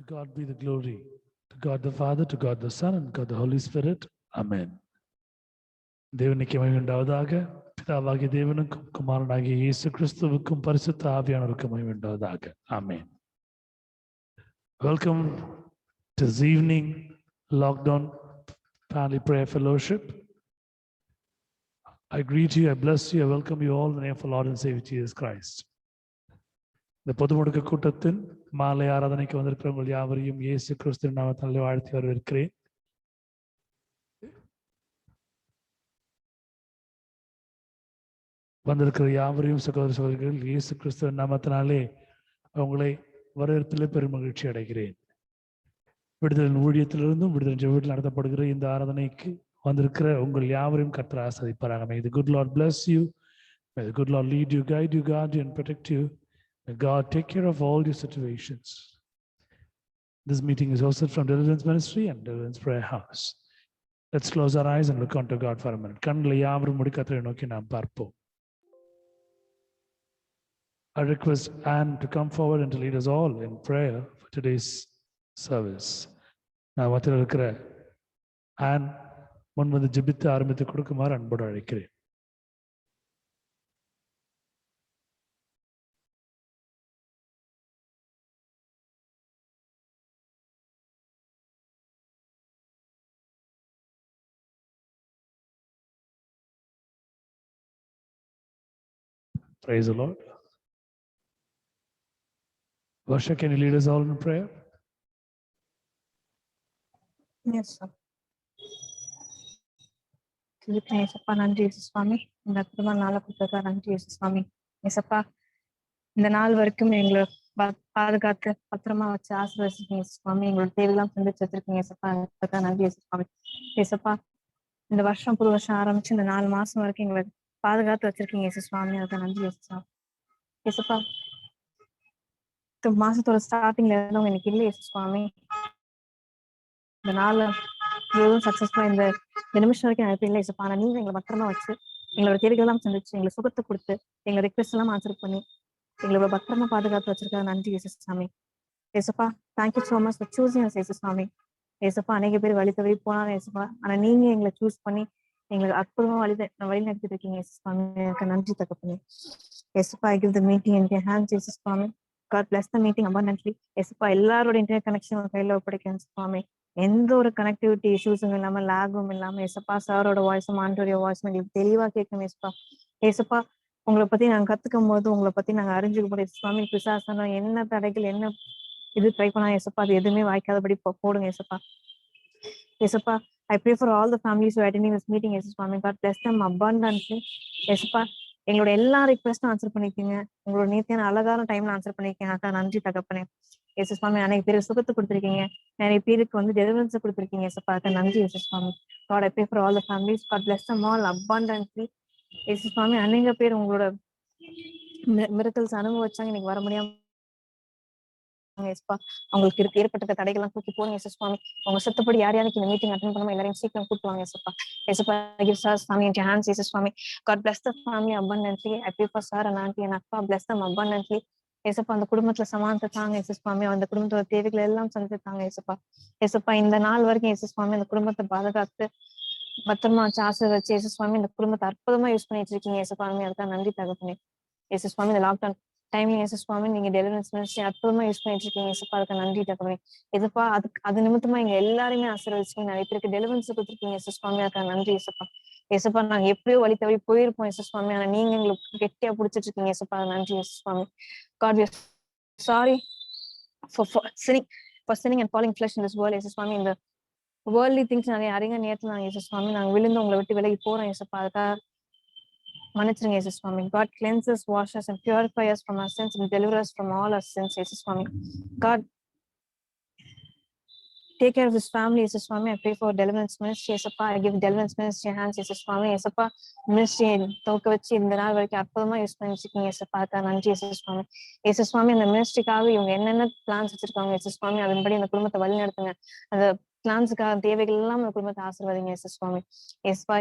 To God be the glory. To God the Father, to God the Son, and God the Holy Spirit. Amen. தேவனுக்கு மகிமை உண்டாவதாக. பிதாவாகிய தேவனுக்கும் குமாரனாகிய இயேசு கிறிஸ்துவுக்கும் பரிசுத்த ஆவியானவருக்கும் மகிமை உண்டாவதாக. Amen. Welcome to this evening lockdown family prayer fellowship. I greet you, I bless you, I welcome you all in the name of our Lord and Savior Jesus Christ. இந்த பொது முடக்க கூட்டத்தின் மாலை ஆராதனைக்கு வந்திருக்கிறவங்க யாவரையும் இயேசு கிறிஸ்துவின் நாமத்தினாலே வாழ்த்தி வரவேற்கிறேன். வந்திருக்கிற யாவரையும் சகோதர சகோதரிகள் இயேசு கிறிஸ்துவின் நாமத்தினாலே அவங்களை வரவேற்பிலே பெரும் மகிழ்ச்சி அடைகிறேன். விடுதலின் ஊழியத்திலிருந்தும் விடுதலின் ஜெபத்தில் நடத்தப்படுகிற இந்த ஆராதனைக்கு வந்திருக்கிற உங்கள் யாவரையும் கர்த்தர் ஆசீர்வதிப்பாராக. May the good Lord bless you. May the good Lord lead you, guide you, guard you and protect you. May God take care of all your situations. This meeting is hosted from Deliverance Ministry and Deliverance Prayer House. Let's close our eyes and look unto God for a minute. கண்களை யாவரும் மூடி கர்த்தரை நோக்கி நாம் பார்ப்போம். I request Anne to come forward and to lead us all in prayer for today's service. நான் மத்தியில் இருக்கிற Anne முன் வந்து ஜெபித்து ஆரம்பித்து கொடுக்குமாறு அன்போடு அழைக்கிறேன். Praise the Lord. Varsha, can you lead us all in prayer? Yes, sir. ஏசப்பா நன்றி இயேசு சுவாமி. இந்த அற்புதமான நாளை கொடுத்ததா நன்றி இயேசு சுவாமி. ஏசப்பா இந்த நாள் வரைக்கும் எங்களை பாதுகாத்து பத்திரமா வச்சு ஆசீர்வதிச்சிருக்கீங்க சுவாமி. எங்களோட தேவையெல்லாம் சந்திச்சு வச்சிருக்கீங்க ஏசப்பா. நன்றி இயேசு சுவாமி. ஏசப்பா இந்த வருஷம் புது வருஷம் ஆரம்பிச்சு இந்த 4 மாசம் வரைக்கும் எங்களை பாதுகாத்து வச்சிருக்கீங்க இயேசு சுவாமி. அதுக்கு நன்றி இயேசு சுவாமி. ஏசப்பா மாசத்தோட ஸ்டார்டிங்ல இருந்தவங்க எனக்கு இல்லை இயேசு சுவாமி. இந்த நாள் எதுவும் சக்சஸ்ஃபுல்லா இந்த நிமிஷம் வரைக்கும் எனக்கு இல்லை இயேசுப்பா. ஆனா நீங்க எங்களை பத்திரமா வச்சு எங்களோட தேவைகள் எல்லாம் சந்திச்சு எங்களை சுகத்தை கொடுத்து எங்களை ரிக்வெஸ்ட் எல்லாம் ஆன்சர் பண்ணி எங்களோட பத்திரமா பாதுகாத்து வச்சிருக்காங்க. நன்றி இயேசு சாமி. ஏசப்பா thank you so much for choosing us இயேசு சாமி. ஏசப்பா அநேக பேர் வழி தவறி போனாலும் ஏசப்பா, ஆனா நீங்க எங்களை சூஸ் பண்ணி எங்களுக்கு அற்புதமா வழி நடத்திட்டு இருக்கீங்க இயேசு சாமி. எனக்கு நன்றி தகப்பனே. ஏசப்பா I give the meeting in your hands இயேசு சாமி. God bless the meeting abundantly. ஏசப்பா எல்லாரோட இன்டர்நெட் கனெக்ஷன் கையில ஒப்படைக்கிறேன் சுவாமி. எந்த ஒரு கனெக்டிவிட்டி இஷ்யூஸும் இல்லாம லாகும் இல்லாம ஏசப்பா சாரோட வாய்ஸும் ஆண்டோடைய வாய்ஸும் எங்களுக்கு தெளிவா கேட்கணும் ஏசப்பா. ஏசப்பா உங்களை பத்தி நாங்க கத்துக்கும் போது உங்களை பத்தி நாங்க அறிஞ்சுக்கும் போது சுவாமி பிசாசனம் என்ன தடைகள் என்ன இது ட்ரை பண்ணா ஏசப்பா அது எதுவுமே வாய்க்காதபடி போடுங்க ஏசப்பா. ஏசப்பா I pray for all the families who are attending this meeting Yesu Swami. God bless them abundantly. ஏசப்பா எங்களோட எல்லா ரிக்வெஸ்டும் ஆன்சர் பண்ணிருக்கீங்க. உங்களோட நேர்த்தியான அழகான டைம்ல ஆன்சர் பண்ணிருக்கீங்க. அக்கா நன்றி தகப்பனே. ஏசு சுவாமி அநேக பேருக்கு சுகத்தை கொடுத்துருக்கீங்க. நிறைய பேருக்கு வந்து டெலிவரன்ஸ் கொடுத்துருக்கீங்க ஏசப்பா. அக்கா நன்றி ஏசு சுவாமி. God I pray for all the families. God bless them all abundantly. ஏசு சுவாமி அநேக பேர் உங்களோட மிரக்கல்ஸ் அனுபவிச்சாங்க, இன்னைக்கு வர முடியாம அவங்களுக்கு ஏற்பட்ட தடைகள்லாம் தூக்கி போடுங்க ஏசு சுவாமி. உங்க சுத்தப்படி யார் யாருக்கு இந்த மீட்டிங் அட்டெண்ட் பண்ணாம எல்லாரையும் சீக்கிரம் கூட்டுவாங்க ஏசப்பா. ஏசப்பா give sir family into your hands Yesu Swami. God bless the family abundantly. I pray for sir and auntie and akka, bless them abundantly. ஏசப்பா அந்த குடும்பத்துல சமானத்தை தாங்க ஏசு சுவாமி. அந்த குடும்பத்தோட தேவைகள் எல்லாம் சந்தித்தாங்க ஏசப்பா. ஏசப்பா இந்த நாள் வரைக்கும் ஏசு சுவாமி அந்த குடும்பத்தை பாதுகாத்து பத்திரமா வச்சு ஆசீர்வதிச்சு ஏசு சுவாமி இந்த குடும்பத்தை அற்புதமா யூஸ் பண்ணி வச்சிருக்கீங்க ஏசு சுவாமி. அதுக்காக நன்றி தகப்பனே. ஏசு சுவாமி இந்த லாக்டவுன் டைமிங் ஏசு சுவாமி நீங்க டெலிவரன்ஸ் மினிஸ்ட்ரி அற்புதமா யூஸ் பண்ணிட்டு இருக்கீங்க ஏசப்பா. அதுக்கு நன்றி தகப்பனே. எதுப்பா அது நிமித்தமா இங்க எல்லாருமே ஆசீர்வதிச்சிங்க. நிறைய பேருக்கு டெலிவரன்ஸ் கொடுத்துருக்கீங்க ஏசு சுவாமி. அதுக்காக நன்றி ஏசப்பா. ஏசப்பா நாங்க எப்படியோ வழி தவறி போயிருப்போம் ஏசு சுவாமி. ஆனா நீங்க எங்களுக்கு கெட்டியா புடிச்சிட்டு இருக்கீங்க ஏசப்பா. நன்றி ஏசு சுவாமி. God we are sorry for sinning and falling flesh in this world ஏசு சுவாமி. இந்த வேர்ல்ட்லி திங்ஸ் நிறைய அறிங்க நேரத்துல நாங்க ஏசு சுவாமி நாங்க விழுந்து உங்களை விட்டு விலகி போறோம் ஏசப்பா. அதுக்காக மன்னிச்சிருங்க ஏசு சுவாமி. God cleanses, washes and purifies us from our sins and delivers us from all our sins Yesu Swami. God take care of this family Yesu Swami. I pray for deliverance ministry ஏசப்பா. I give deliverance ministry hands ஏசு சுவாமி. ஏசப்பா ministry தோக்க வச்சு இந்த நாள் வரைக்கும் அற்புதமா use பண்ணி வச்சிருக்கீங்க ஏசப்பா. நன்றி ஏசு சுவாமி. ஏசு சுவாமி அந்த மினிஸ்ட்ரிக்காக இவங்க என்னென்ன பிளான்ஸ் வச்சிருக்காங்க ஏசு சுவாமி அதன்படி அந்த குடும்பத்தை வழி நடத்துங்க. அந்த பிளான்ஸுக்காக தேவைகள் எல்லாம் அந்த குடும்பத்தை ஆசீர்வதிங்க ஏசு சுவாமி. ஏசப்பா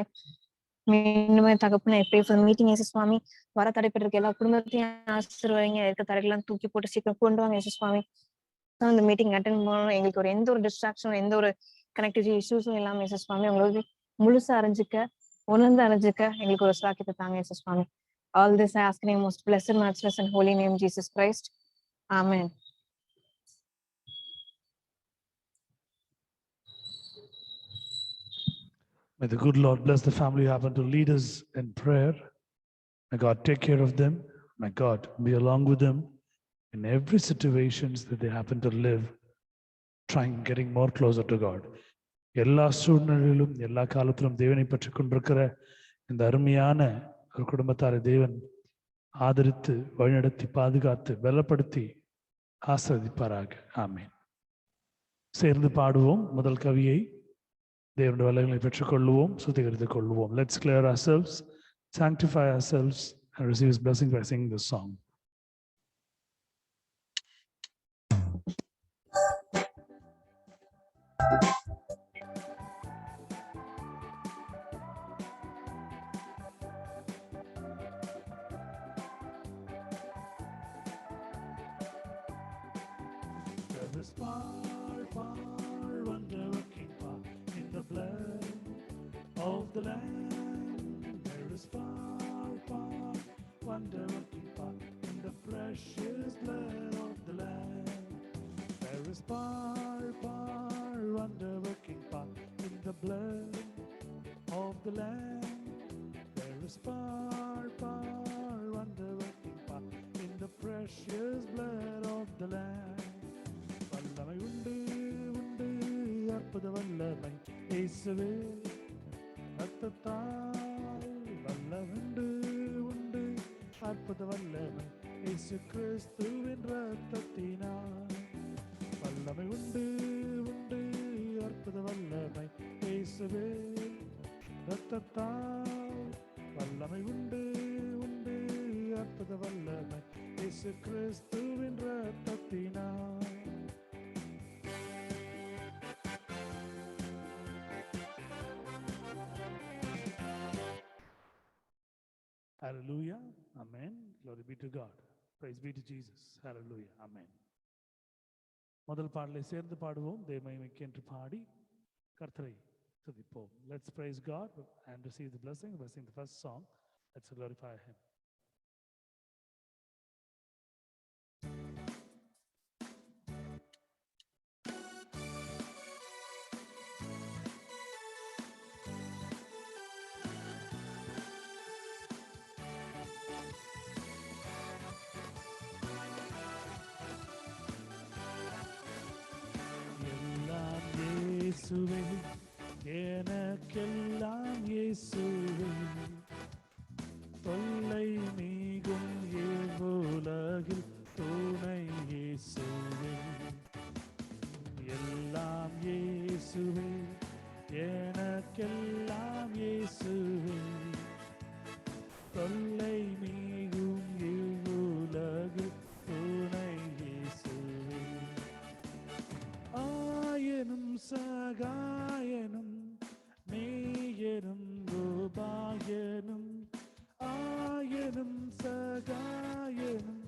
மீண்டுமே தகப்பனே I pray for the meeting ஏசு சுவாமி. வர தடைப்பட்டிருக்க எல்லா குடும்பத்தையும் ஆசீர்வதிங்க. இருக்க தடைகள்லாம் தூக்கி போட்டு சீக்கிரம் கொண்டு வாங்க ஏசு சுவாமி. இந்த மீட்டிங் அட்டென்ட் பண்ணணும், எங்களுக்கு ஒரு எந்த ஒரு டிஸ்ட்ராக்ஷனும் எந்த ஒரு கனெக்டிவிட்டி இஷ்யூஸும் இல்லாம இயேசு சுவாமி உங்களுக்கு முழுசா அறிஞ்சிக்க உணர்ந்து அறிஞ்சிக்க எங்களுக்கு ஒரு சாக்கியத்தை தாங்க இயேசு சுவாமி. All this I ask in your most blessed, matchless and holy name, Jesus Christ. Amen. May the good Lord bless the family who happen to lead us in prayer. May God take care of them. May God be along with them in every situations that they happen to live, trying getting more closer to God. எல்லா சூழ்நிலையிலும் எல்லா காலத்திலும் தேவனை பற்றி கொண்டிருக்கிற இந்த அருமையான ஒரு குடும்பத்தாரை தேவன் ஆதரித்து வழிநடத்தி பாதுகாத்து பலப்படுத்தி ஆசீர்வதிப்பாராக. ஆமென். சேர்ந்து பாடுவோம். முதல் கவியை தேவனுடைய வல்லமையை பெற்றுக்கொள்வோம், சுத்திகரித்துக் கொள்வோம். Let's clear ourselves, sanctify ourselves and receive His blessing by singing this song. There is power, power, wonder-working power in the blood of the Lamb. There is power, power, wonder-working power in the precious blood of the Lamb. There is power, power, wonder-working power in the blood of the Lamb. There is power, power, wonder-working power in the precious blood of the Lamb. வல்லமை உண்டு உண்டு அற்புத வல்லமை இயேசுவே ரத்தத்தால். வல்லமுண்டு உண்டு அற்புத வல்லமை இயேசு கிறிஸ்துவின் ரத்தத்தினால். வல்லமை உண்டு உண்டு அற்புத வல்லமை இயேசுவே ரத்தத்தால். வல்லமை உண்டு உண்டு அற்புத வல்லமை இயேசு கிறிஸ்துவின் ரத்தத்தினால். Hallelujah. Amen. Glory be to God. Praise be to Jesus. Hallelujah. Amen. முதல் பாடலை சேர்ந்து பாடுவோம். தேவமகிமைக்கு என்று பாடி கர்த்தரை துதிப்போம். Let's praise God and receive the blessing by singing the first song. Let's glorify Him. எல்லாம் இயேசுவே, எனக்கெல்லாம் இயேசுவே, தொல்லை நீகும் இவ்வுலகில் துணை இயேசுவே. எல்லாம் இயேசுவே, எனக்கெல்லாம் இயேசுவே, தொல்லை நீகும் இவ்வுலகில் துணை இயேசுவே. ஆயனும் சகாயனும் நேயனும் உபாயனும், ஆயனும் சகாயனும்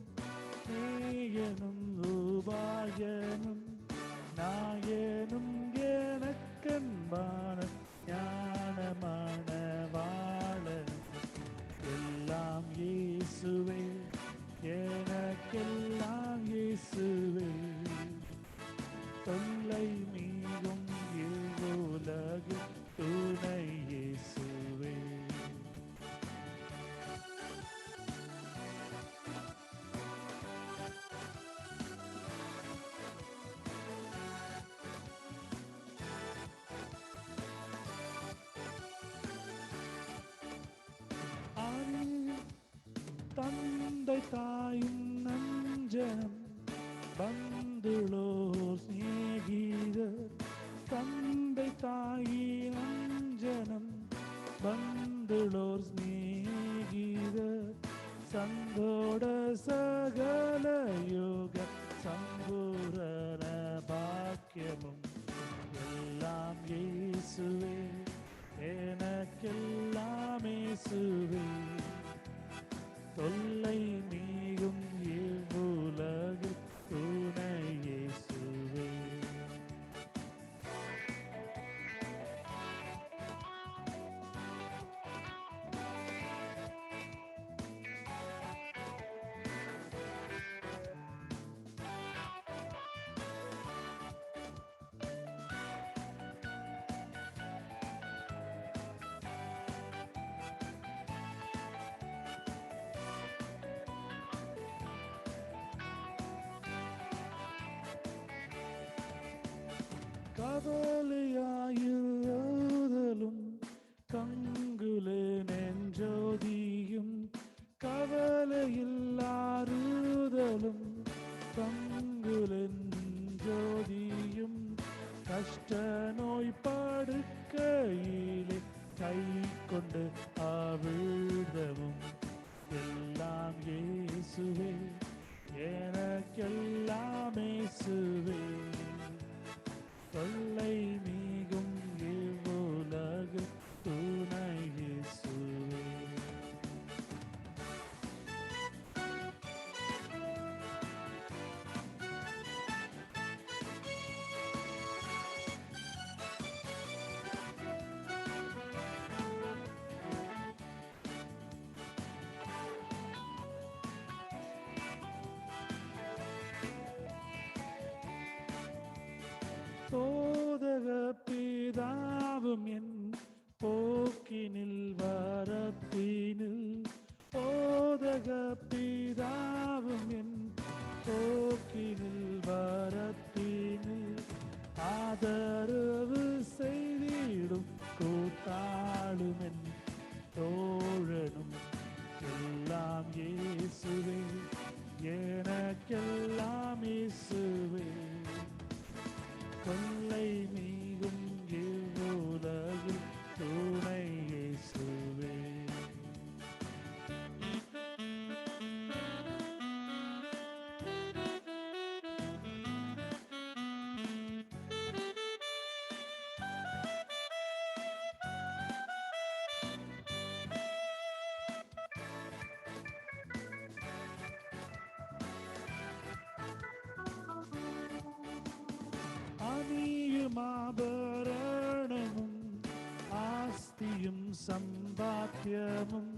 நேயனும் உபாயனும், நாயனும் எனக்கன்பான ஞானமான வாழனும். எல்லாம் இயேசுவே, எனக்கெல்லாம் இயேசுவே, தொல்லை நீங்கும் இவ்வுலகில் துணை இயேசுவே. தந்தை தாயும் நஞ்சனம் பந்துளோர் சிநேகிதர், தந்தை தாயின் அஞ்சனம் பந்துளோர் சிநேகிதர், சந்தோட சகல யோக சம்பூரண பாக்கியமும். எல்லாம் இயேசுவே, எனக்கெல்லாம் இயேசுவே, தொல்லை நீங்கும் இவ்வுலகில் துணை இயேசுவே. கவலையாயுதலும் கங்குலே நெஞ்சோதியும் கவலையில்லாறுதலும் கங்குலென் ஜோதியும் கஷ்ட நோய் படுக்கையிலே கை கொண்டு அவிழ்தவும் எல்லாம் இயேசுவே, எனக்கெல்லாம் இயேசுவே. தொல்லை நீங்கும் இவ்வுலகில் துணை இயேசுவே. போதக பிதாவும் என் போக்கினில் வரத்தினில், போதக பிதாவும் என் போக்கினில் வரத்தினில் ஆதரவு செய்திடும் கூட்டாளும் என் தோழனும் எல்லாம் இயேசுவே, எனக்கெல்லாம் இயேசுவே. கொல்லை நீங்கும் இவ்வுலகில் துணை இயேசுவே. அணியுமாபரணமும் ஆஸ்தியும் சம்பாத்தியமும்,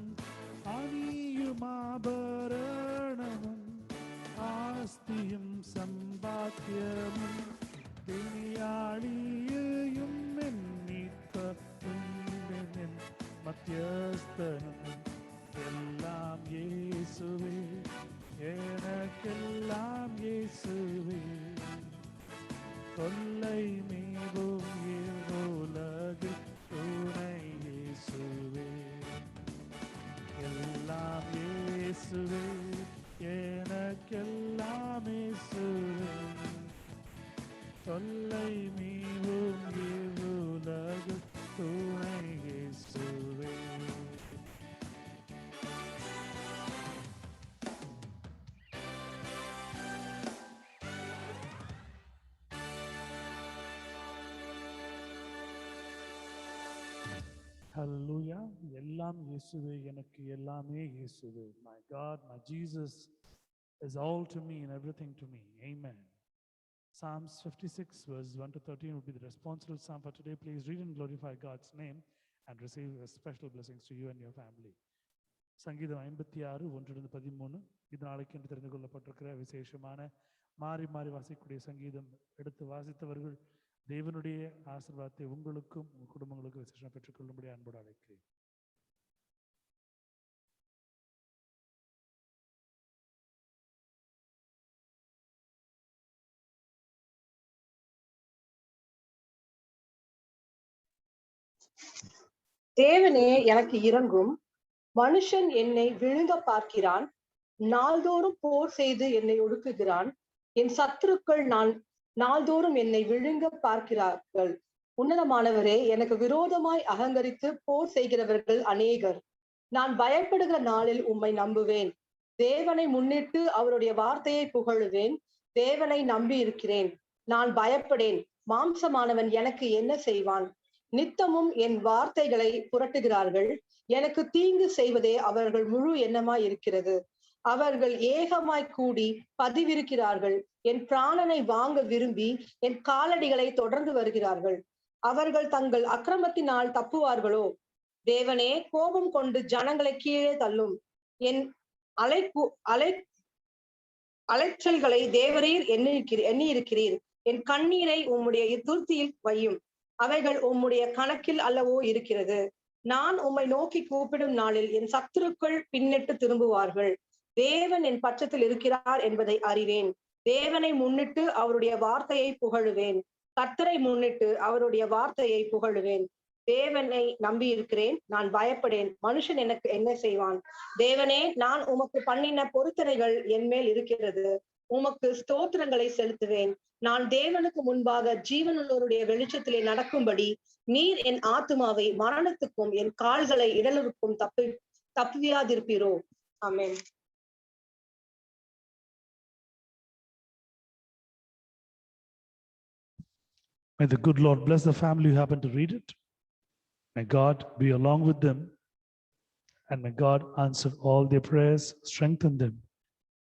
அணியுமாபரணமும் ஆஸ்தியும் சம்பாத்தியமும் திணியாளியையும் எண்ணித்தன் மத்தியஸ்தனும் எல்லாம் இயேசுவே, எனக்கெல்லாம் இயேசுவே. தொல்லை மீவும் இவ்வுலகில் துணை இயேசுவே, எல்லாம் இயேசுவே, எனக்கெல்லாம் இயேசுவே. தொல்லை மீவும் இவ்வுலகில் துணை இயேசுவே. Hallelujah. எல்லாம் இயேசுவே, எனக்கு எல்லாமே இயேசுவே. My God, my Jesus is all to me and everything to me. Amen. Psalms 56 verse 1 to 13 would be the responsible psalm for today. Please read and glorify God's name and receive special blessings to you and your family. சங்கீதம் 56 1-13 இது நாளைக்கு என்று தெரிந்து கொள்ளப்பட்டிருக்கிற விசேஷமான மாறி மாறி வாசிக்கக்கூடிய சங்கீதம். எடுத்து வாசித்தவர்கள் தேவனுடைய ஆசீர்வாதத்தை உங்களுக்கும் உங்கள் குடும்பங்களுக்கும் விசேஷம் பெற்றுக்கொள்ளும்படி அன்போடு அழைக்கிறேன். தேவனே எனக்கு இரங்கும், மனுஷன் என்னை விழுங்க பார்க்கிறான், நாள்தோறும் போர் செய்து என்னை ஒடுக்குகிறான். என் சத்துருக்கள் நாள்தோறும் என்னை விழுங்க பார்க்கிறார்கள். உன்னதமானவரே, எனக்கு விரோதமாய் அகங்கரித்து போர் செய்கிறவர்கள் அநேகர். நான் பயப்படுகிற நாளில் உம்மை நம்புவேன். தேவனை முன்னிட்டு அவருடைய வார்த்தையை புகழுவேன். தேவனை நம்பி இருக்கிறேன். நான் பயப்படேன். மாம்சமானவன் எனக்கு என்ன செய்வான்? நித்தமும் என் வார்த்தைகளை புரட்டுகிறார்கள். எனக்கு தீங்கு செய்வதே அவர்கள் முழு எண்ணமாய் இருக்கிறது. அவர்கள் ஏகமாய் கூடி பதிவிருக்கிறார்கள். என் பிராணனை வாங்க விரும்பி என் காலடிகளை தொடர்ந்து வருகிறார்கள். அவர்கள் தங்கள் அக்கிரமத்தினால் தப்புவார்களோ? தேவனே, கோபம் கொண்டு ஜனங்களை கீழே தள்ளும். என் அலைச்சல்களை தேவரீர் எண்ணி இருக்கிறீர். என் கண்ணீரை உம்முடைய துர்த்தியில் வையும். அவைகள் உம்முடைய கணக்கில் அல்லவோ இருக்கிறது. நான் உம்மை நோக்கி கூப்பிடும் நாளில் என் சத்துருக்கள் பின்னிட்டு திரும்புவார்கள். தேவன் என் பட்சத்தில் இருக்கிறார் என்பதை அறிவேன். தேவனை முன்னிட்டு அவருடைய வார்த்தையை புகழுவேன். கர்த்தரை முன்னிட்டு அவருடைய வார்த்தையை புகழுவேன். தேவனை நம்பி இருக்கிறேன், நான் பயப்படேன். மனுஷன் எனக்கு என்ன செய்வான்? தேவனே, நான் உமக்கு பண்ணின பொருத்தனைகள் என் மேல் இருக்கிறது. உமக்கு ஸ்தோத்திரங்களை செலுத்துவேன். நான் தேவனுக்கு முன்பாக ஜீவனுள்ளவருடைய வெளிச்சத்திலே நடக்கும்படி நீர் என் ஆத்துமாவை மரணத்துக்கும் என் கால்களை இடலுக்கும் தப்புவியாதிருப்பீரோ. ஆமென். May the good Lord bless the family who happen to read it. May God be along with them. And may God answer all their prayers, strengthen them,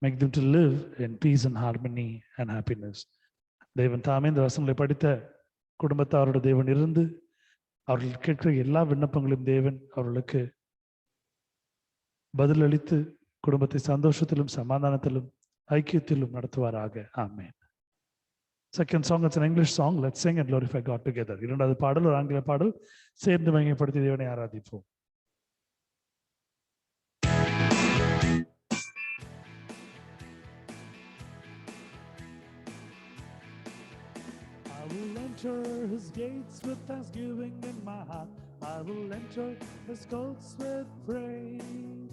make them to live in peace and harmony and happiness. தேவன் தாமே இந்த வசனங்களை படித்த குடும்பத்தாரோட தேவன் இருந்து அவர்கள் கேட்கிற எல்லா விண்ணப்பங்களையும் தேவன் அவர்களுக்கு பதிலளித்து குடும்பத்தை சந்தோஷத்திலும் சமாதானத்திலும் ஐக்கியத்திலும் நடத்துவாராக. ஆமென். Second song, it's an English song. Let's sing and glorify God together. இரண்டாவது பாடல் ஒரு ஆங்கில பாடல், சேர்ந்து மகிமைப்படுத்தி தேவனை ஆராதிப்போம். I will enter his gates with thanksgiving in my heart. I will enter his courts with praise.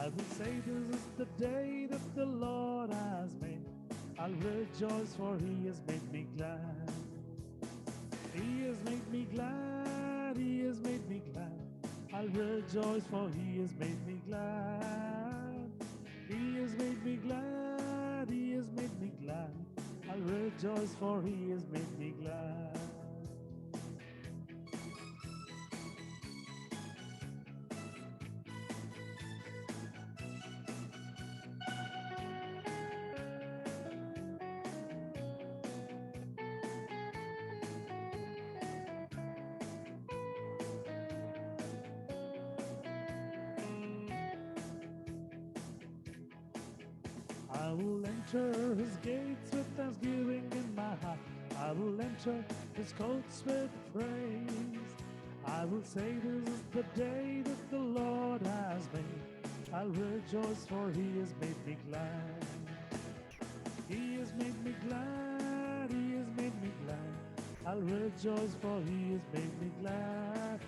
I will say this is the day that the Lord has made. I'll rejoice for he has made me glad. He has made me glad. He has made me glad. I'll rejoice for he has made me glad. He has made me glad. He has made me glad. I'll rejoice for he has made me glad. I will enter his gates with thanksgiving in my heart. I will enter his courts with praise. I will say this is the day that the Lord has made. I'll rejoice for he has made me glad. He has made me glad. He has made me glad. I'll rejoice for he has made me glad.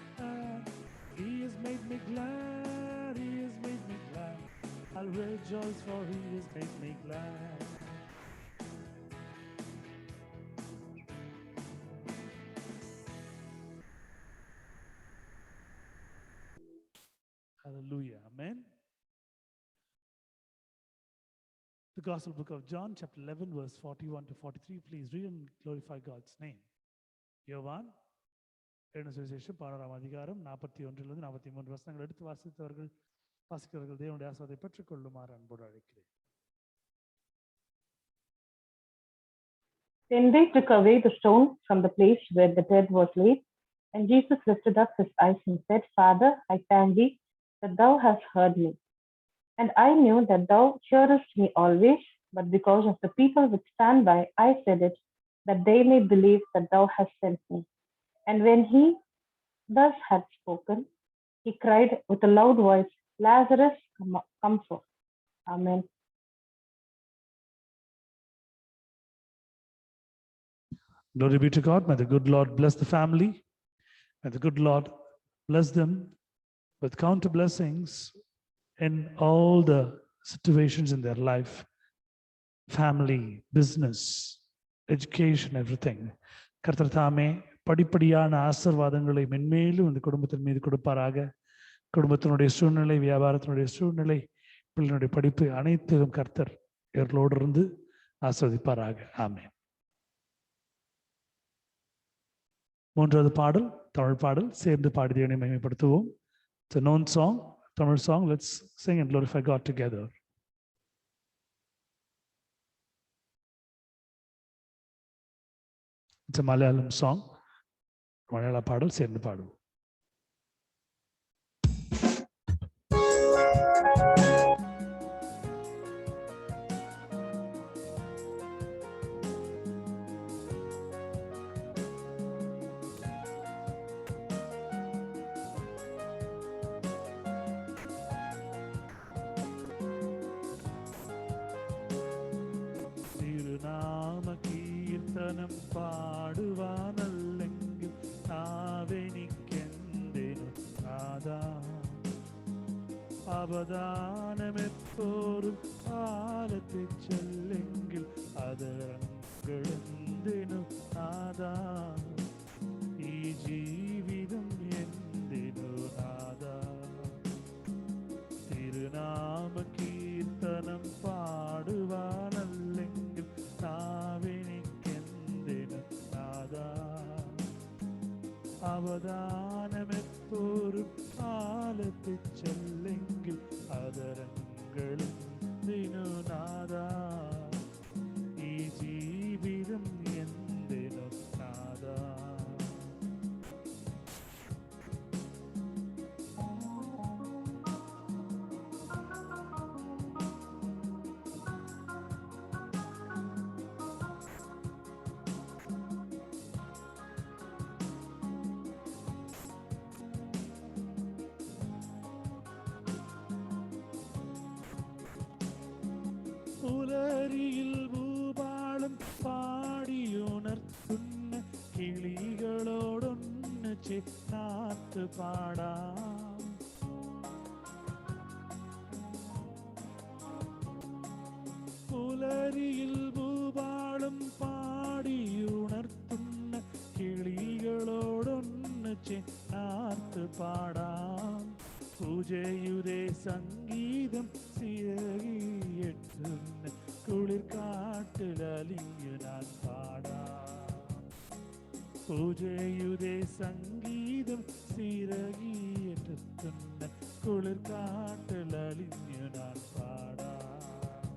He has made me glad. He has made me glad. I'll rejoice for he has made me glad. Hallelujah. Amen. The Gospel book of John, chapter 11, verse 41 to 43. Please read and glorify God's name. யோவான் சுவிசேஷம் 16ஆம் அதிகாரம் 41 43 வசனங்கள் எடுத்து வாசிக்கிறவர்கள் தேவனுடைய ஆசீர்வாதத்தை பெற்றுக் கொள்ளுமாறு அன்போடு அழைக்கிறேன். Then they took away the stone from the place where the dead was laid, and Jesus lifted up his eyes and said, Father, I thank thee that thou hast heard me. And I knew that thou hearest me always, but because of the people which stand by, I said it, that they may believe that thou hast sent me. And when he thus had spoken, he cried with a loud voice, Lazarus, come forth. Amen. Glory be to God. May the good Lord bless the family. May the good Lord bless them with counter blessings in all the situations in their life, family, business, education, everything. கர்த்தர் தாமே படிப்படியான ஆசீர்வாதங்களை மென்மேலும் இந்த குடும்பத்தின் மீது கொடுப்பாராக. குடும்பத்தினுடைய சூழ்நிலை, வியாபாரத்தினுடைய சூழ்நிலை, பிள்ளைகளுடைய படிப்பு அனைத்திலும் கர்த்தர் இவர்களோடு இருந்து ஆசீர்வதிப்பாராக. ஆமென். மூன்றாவது பாடல் தமிழ் பாடல், சேர்ந்து பாடி தேவனை மகிமைப்படுத்துவோம். It's a known song, Tamil song. Let's sing and glorify God together. It's a Malayalam song. மலையாள பாடல், சேர்ந்து பாடுவோம். திருநாம கீர்த்தனம் பாடுவ അവദാനമെപ്പോഴും ആലപിച്ചല്ലെങ്കിൽ അതരങ്ങളെന്തിനു നാദാ, ഈ ജീവിതം എന്തിനു നാദാ. തിരുനാമ കീർത്തനം പാടുവാനല്ലെങ്കിൽ നാവെനിക്കെന്തിനു നാദാ. അവദാനമെപ്പോഴും ആലപിച്ചല്ലെങ്കിൽ അതരങ്ങളെന്തിനു നാദാ, ഈ ജീവിതം എന്തിനു നാദാ. പുലരിയിൽ ഭൂപാളം പാടിയുണർത്തുന്ന കിളികളോടൊന്ന് ചേർത്ത് പാടാം. പുലരിയിൽ ഭൂപാളം പാടിയുണർത്തുന്ന കിളികളോടൊന്ന് ചേർത്ത് പാടാം. പൂജയുടെ സംഗീതം സിരകിയെട്ടുന്ന കുളിർക്കാട്ടിലലിഞ്ഞു ഞാൻ പാടാം. പൂജയുടെ സംഗീതം സിരകിയെട്ടുന്ന കുളിർക്കാട്ടിലലിഞ്ഞു ഞാൻ പാടാം.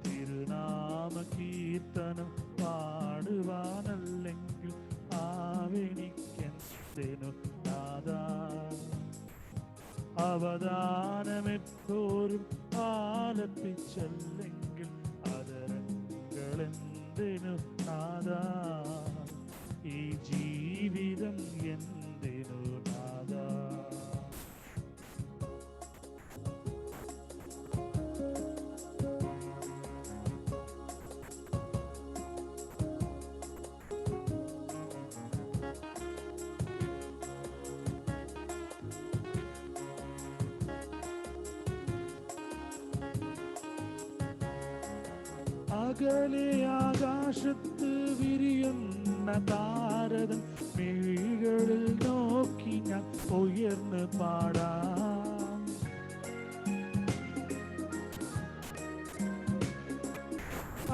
തിരുനാമ കീർത്തനം പാടുവാനല്ലെങ്കിൽ ആവെനിക്കെന്തിനു നാദാ. അവദാനമെപ്പോഴും ആലപിച്ചല്ലെങ്കിൽ അതരങ്ങളെന്തിനു നാദാ, ഈ ജീവിതം എന്തിനു നാദാ. അകലെ ആകാശത്ത് വിരിയുന്ന താരതൻ മിഴികളിൽ നോക്കി ഞാൻ ഉയർന്ന് പാടാം.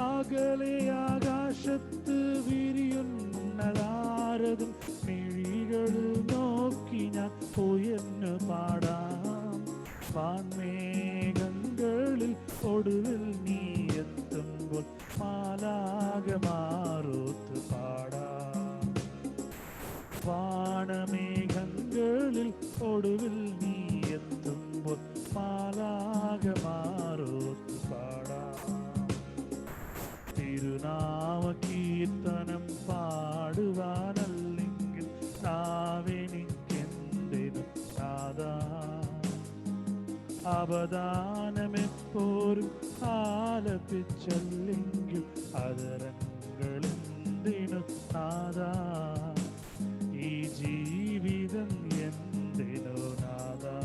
അകലെ ആകാശത്ത് വിരിയുന്ന താരതൻ മിഴികളിൽ നോക്കി ഞാൻ ഉയർന്ന് പാടാം. വാൻമേഘങ്ങളിൽ ഒടുവിൽ നീ എത്തുമ്പോൾ മാലാകമാരോത്ത് പാടാം. വാനമേഘങ്ങളിൽ ഒടുവിൽ നീ എത്തുമ്പോൾ മാലാകമാരോത്ത് പാടാം. തിരുനാമ കീർത്തനം പാടുവാനല്ലെങ്കിൽ നാവെനിക്കെന്തിനു നാദാ. അവദാനമെപ്പോഴും ആലപിച്ചല്ലെങ്കിൽ അതരങ്ങളെന്തിനു നാദാ, ഈ ജീവിതം എന്തിനു നാദാ.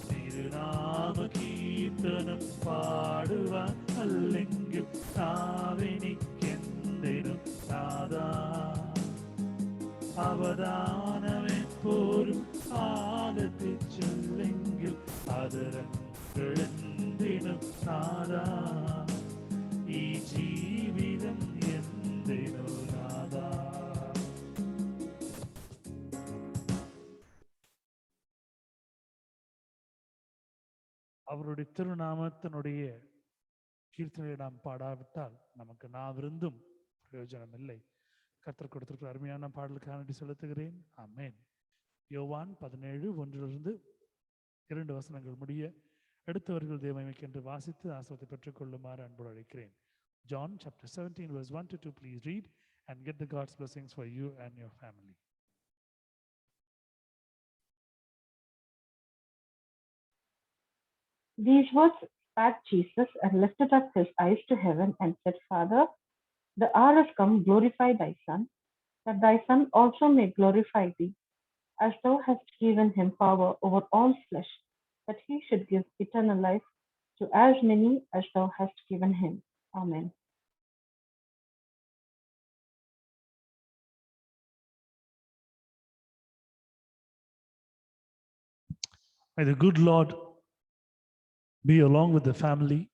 തിരുനാമ കീർത്തനം പാടുവാൻ അല്ലെങ്കിൽ നാവെനിക്കെന്തിനു നാദാ. അവദാനമെപ്പോഴും ആലപിച്ചല്ലെങ്കിൽ അതരങ്ങളെന്തിനു നാദാ, ഈ ജീവിതം എന്തിനു നാദാ. அவருடைய திருநாமத்தினுடைய கீர்த்தனையை நாம் பாடாவிட்டால் நமக்கு நாவிருந்தும் பிரயோஜனம் இல்லை. கர்த்தர் கொடுத்திருக்கிற அருமையான பாடலுக்காக நன்றி செலுத்துகிறேன். ஆமென். யோவான் 17:1-2 முடிய எடுத்தவர்கள் தேவமைக்கென்று வாசித்து ஆசீர்வாதத்தை பெற்றுக்கொள்ளுமாறு அன்போடு அழைக்கிறேன். John chapter 17 verse 1-2. Please read and get the God's blessings for you and your family. These words spake Jesus and lifted up his eyes to heaven and said, Father, the hour has come, glorify thy Son, that thy Son also may glorify thee, as thou hast given him power over all flesh, that he should give eternal life to as many as thou hast given him. Amen. May the good Lord be along with the family.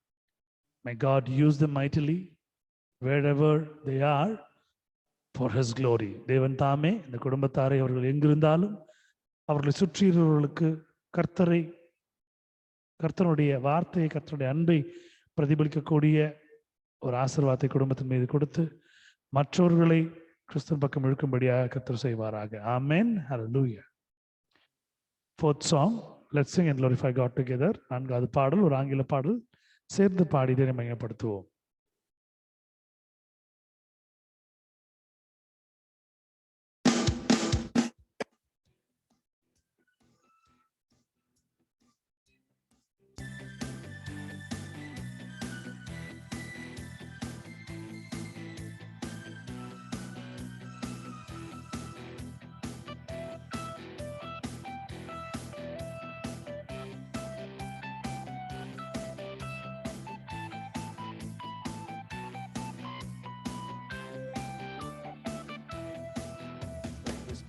May God use them mightily wherever they are for his glory. தேவன் தாமே இந்த குடும்பத்தாரை அவர்கள் எங்கிருந்தாலும் அவர்களை சுற்றியிருப்பவர்களுக்கு கர்த்தருடைய வார்த்தையை, கர்த்தருடைய அன்பை பிரதிபலிக்கக்கூடிய ஒரு ஆசீர்வாதத்தை குடும்பத்தின் மீது கொடுத்து மற்றவர்களை கிறிஸ்துவின் பக்கம் இழுக்கும்படியாக கர்த்தர் செய்வாராக. ஆமென். ஹல்லேலூயா. Fourth song, let's sing and glorify God together. நான்காவது பாடல் ஒரு ஆங்கில பாடல், சேர்ந்து பாடி இதை மையப்படுத்துவோம்.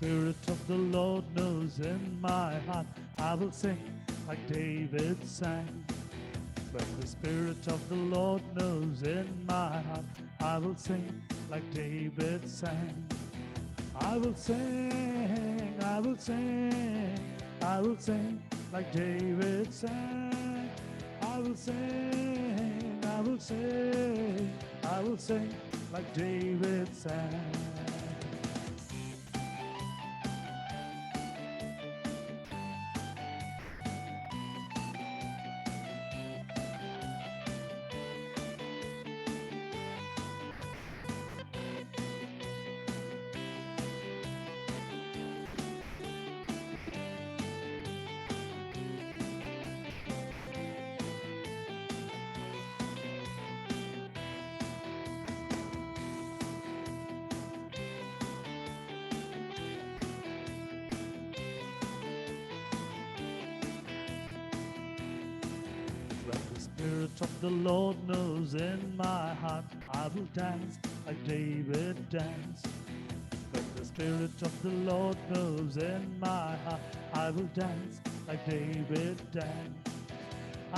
Spirit of the Lord knows in my heart, I will sing like David sang. When the Spirit of the Lord knows in my heart, I will sing like David sang. I will sing, I will sing, I will sing like David sang. I will sing, I will sing, I will sing like David sang. Spirit of the Lord knows in my heart, I will dance like David danced. When the Spirit of the Lord knows in my heart, I will dance like David danced.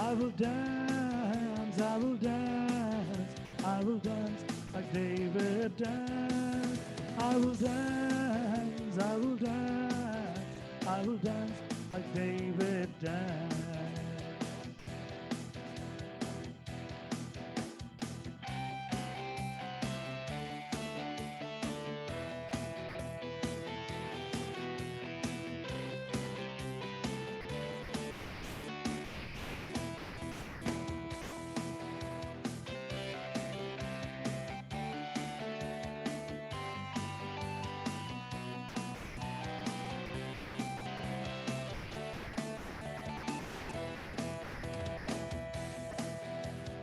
I will dance, I will dance, I will dance like David danced. I will dance, I will dance, I will dance like David danced.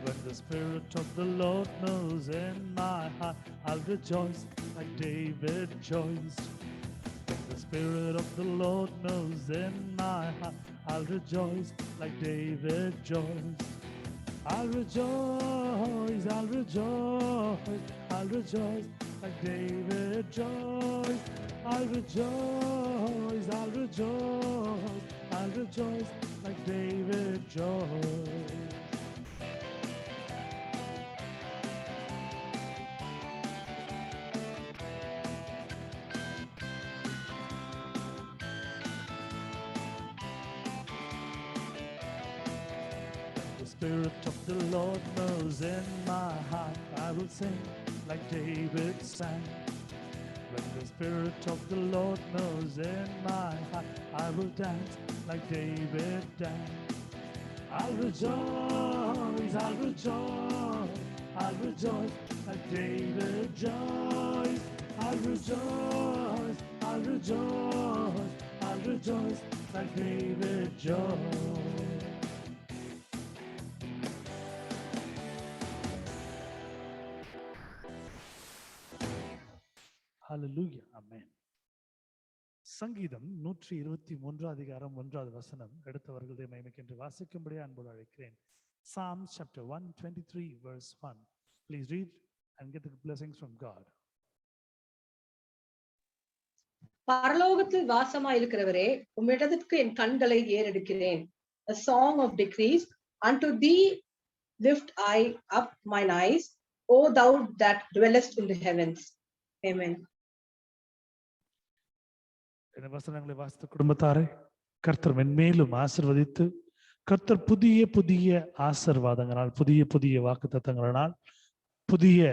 When the Spirit of the Lord knows in my heart, I'll rejoice like David rejoiced. When the Spirit of the Lord knows in my heart, I'll rejoice like David rejoiced. I'll rejoice, I'll rejoice, I'll rejoice like David rejoiced. I'll rejoice, I'll rejoice, I'll rejoice like David rejoiced. The Spirit of the Lord knows in my heart, I will sing like David sang. When the Spirit of the Lord knows in my heart, I will dance like David danced. I'll rejoice, I'll rejoice, I'll rejoice like David rejoiced. I'll rejoice, I'll rejoice, I'll rejoice like David rejoiced. Hallelujah. Amen. சங்கீதம் 123 அதிகாரம் 1வது வசனம் எடுத்தவர்களுடைய மகிமைக்கென்று வாசிக்கும்படி அன்போடு அழைக்கிறேன். Psalms chapter 123 verse 1. Please read and get the blessings from God. பரலோகத்தில் வாசமாயிருக்கிறவரே, உம்மிடத்திற்கு என் கண்களை ஏறெடுக்கிறேன். A song of decrees. Unto thee lift I up mine eyes, O thou that dwellest in the heavens. Amen. இந்த வசனங்களை வாசித்த குடும்பத்தாரை கர்த்தர் மென்மேலும் ஆசீர்வதித்து, கர்த்தர் புதிய புதிய ஆசீர்வாதங்களால், புதிய புதிய வாக்குத்தத்தங்களினால், புதிய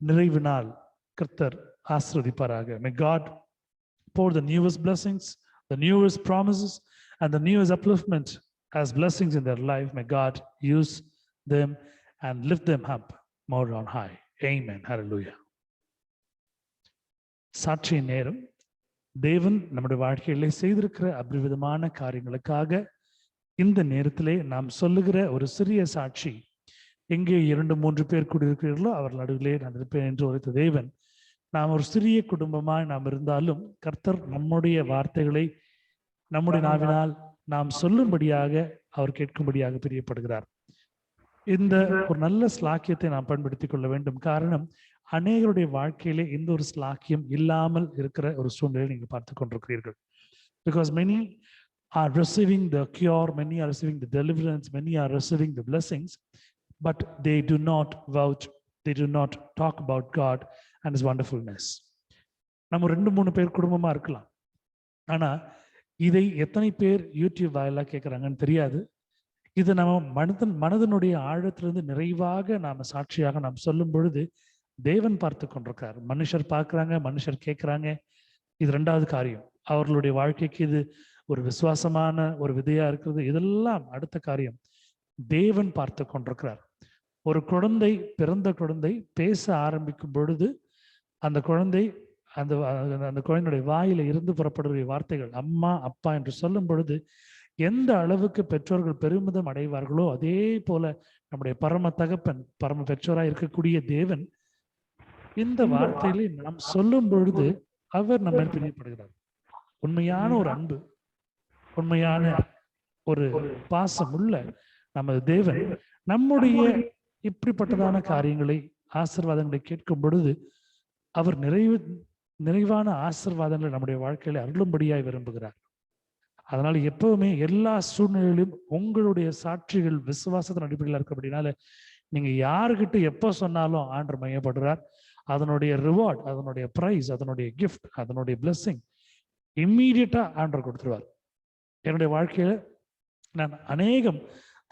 நிறைவினால் கர்த்தர் ஆசீர்வதிப்பாராக. May God pour the newest blessings, the newest promises and the newest upliftment as blessings in their life. May God use them and lift them up more on high. Amen. Hallelujah. சாட்சியின் நேரம். தேவன் நம்முடைய வாழ்க்கையிலே செய்திருக்கிற அபரிவிதமான காரியங்களுக்காக இந்த நேரத்திலே நாம் சொல்லுகிற ஒரு சிறிய சாட்சி. எங்கே 2-3 பேர் கூடியிருக்கிறீர்களோ அவர்கள் நடுவிலே நான் இருப்பேன் என்று உரைத்த தேவன், நாம் ஒரு சிறிய குடும்பமாய் நாம் இருந்தாலும் கர்த்தர் நம்முடைய வார்த்தைகளை நம்முடைய நாவினால் நாம் சொல்லும்படியாக, அவர் கேட்கும்படியாக பிரியப்படுகிறார். இந்த ஒரு நல்ல ஸ்லாக்கியத்தை நாம் பயன்படுத்திக் கொள்ள வேண்டும். காரணம், அநேகருடைய வாழ்க்கையிலே இந்த ஒரு ஸ்லாக்கியம் இல்லாமல் இருக்கிற ஒரு சூழ்நிலையை நீங்கள் பார்த்து கொண்டிருக்கிறீர்கள். Because many are receiving the cure, many are receiving the deliverance, many are receiving the blessings, but they do not vouch, they do not talk about God and His wonderfulness. நம்ம 2-3 பேர் குடும்பமா இருக்கலாம், ஆனா இதை எத்தனை பேர் யூடியூப் வாயிலாக கேட்குறாங்கன்னு தெரியாது. இது நம்ம மனதனுடைய ஆழத்திலிருந்து நிறைவாக நாம சாட்சியாக நாம் சொல்லும் பொழுது தேவன் பார்த்து கொண்டிருக்கார். மனுஷர் பார்க்குறாங்க, மனுஷர் கேட்குறாங்க. இது 2வது காரியம். அவர்களுடைய வாழ்க்கைக்கு இது ஒரு விசுவாசமான ஒரு விதையா இருக்கிறது. இதெல்லாம் அடுத்த காரியம். தேவன் பார்த்து கொண்டிருக்கிறார். ஒரு குழந்தை, பிறந்த குழந்தை பேச ஆரம்பிக்கும் பொழுது அந்த குழந்தை அந்த குழந்தையுடைய வாயில இருந்து புறப்படுகிற வார்த்தைகள் அம்மா அப்பா என்று சொல்லும் பொழுது எந்த அளவுக்கு பெற்றோர்கள் பெருமிதம் அடைவார்களோ அதே போல நம்முடைய பரம தகப்பன், பரம பெற்றோராய் இருக்கக்கூடிய தேவன் இந்த வார்த்தையிலே நாம் சொல்லும் பொழுது அவர் நம்ம பிரியப்படுகிறார். உண்மையான ஒரு அன்பு, உண்மையான ஒரு பாசம் உள்ள நமது தேவன் நம்முடைய இப்படிப்பட்டதான காரியங்களை, ஆசீர்வாதங்களை கேட்கும் பொழுது அவர் நிறைவான ஆசீர்வாதங்களை நம்முடைய வாழ்க்கையில அருளும்படியாய் விரும்புகிறார். அதனால எப்பவுமே எல்லா சூழ்நிலையிலும் உங்களுடைய சாட்சிகள் விசுவாசத்தின் அடிப்படையில் இருக்க அப்படின்னால நீங்க யாருக்கிட்ட எப்போ சொன்னாலும் ஆண்டவர் மையப்படுறார். அதனுடைய ரிவார்ட், அதனுடைய பிரைஸ், அதனுடைய கிஃப்ட், அதனுடைய பிளெஸிங் இம்மீடியட்டா ஆண்டவர் கொடுத்துருவார். என்னுடைய வாழ்க்கையில நான் அநேகம்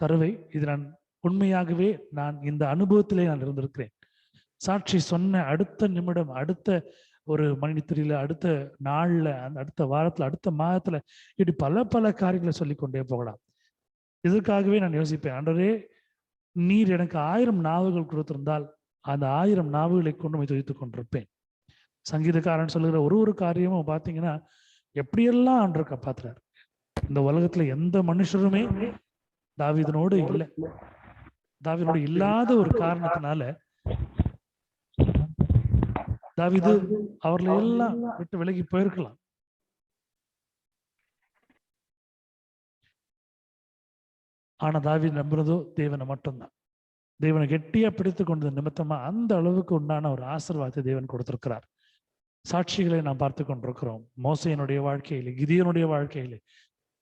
தடவை இது நான் உண்மையாகவே நான் இந்த அனுபவத்திலே நான் இருந்திருக்கிறேன். சாட்சி சொன்ன அடுத்த நிமிடம், அடுத்த ஒரு மணித்திரியில, அடுத்த நாள்ல, அடுத்த வாரத்துல, அடுத்த மாதத்துல, இப்படி பல பல காரியங்களை சொல்லிக்கொண்டே போகலாம். இதற்காகவே நான் யோசிப்பேன், ஆண்டவரே நீர் எனக்கு 1000 நாவுகள் கொடுத்திருந்தால் அந்த 1000 நாவுகளை கொண்டு போய் துதித்துக் கொண்டிருப்பேன். சங்கீதக்காரன் சொல்லுகிற ஒரு காரியமும் பார்த்தீங்கன்னா எப்படியெல்லாம் ஆண்டவர் காப்பாத்துறார். இந்த உலகத்துல எந்த மனுஷருமே தாவீதனோடு இல்லை. தாவீதனோடு இல்லாத ஒரு காரணத்தினால தாவீது அவர்களை எல்லாம் விட்டு விலகி போயிருக்கலாம். ஆனா தாவீது நம்புறதோ தேவனை மட்டும்தான். தேவனை கெட்டியா பிடித்து கொண்டது நிமித்தமா அந்த அளவுக்கு உண்டான ஒரு ஆசீர்வாதத்தை தேவன் கொடுத்திருக்கிறார். சாட்சிகளை நாம் பார்த்து கொண்டிருக்கிறோம். மோசேயினுடைய வாழ்க்கையிலே, கிதியோனுடைய வாழ்க்கையிலே,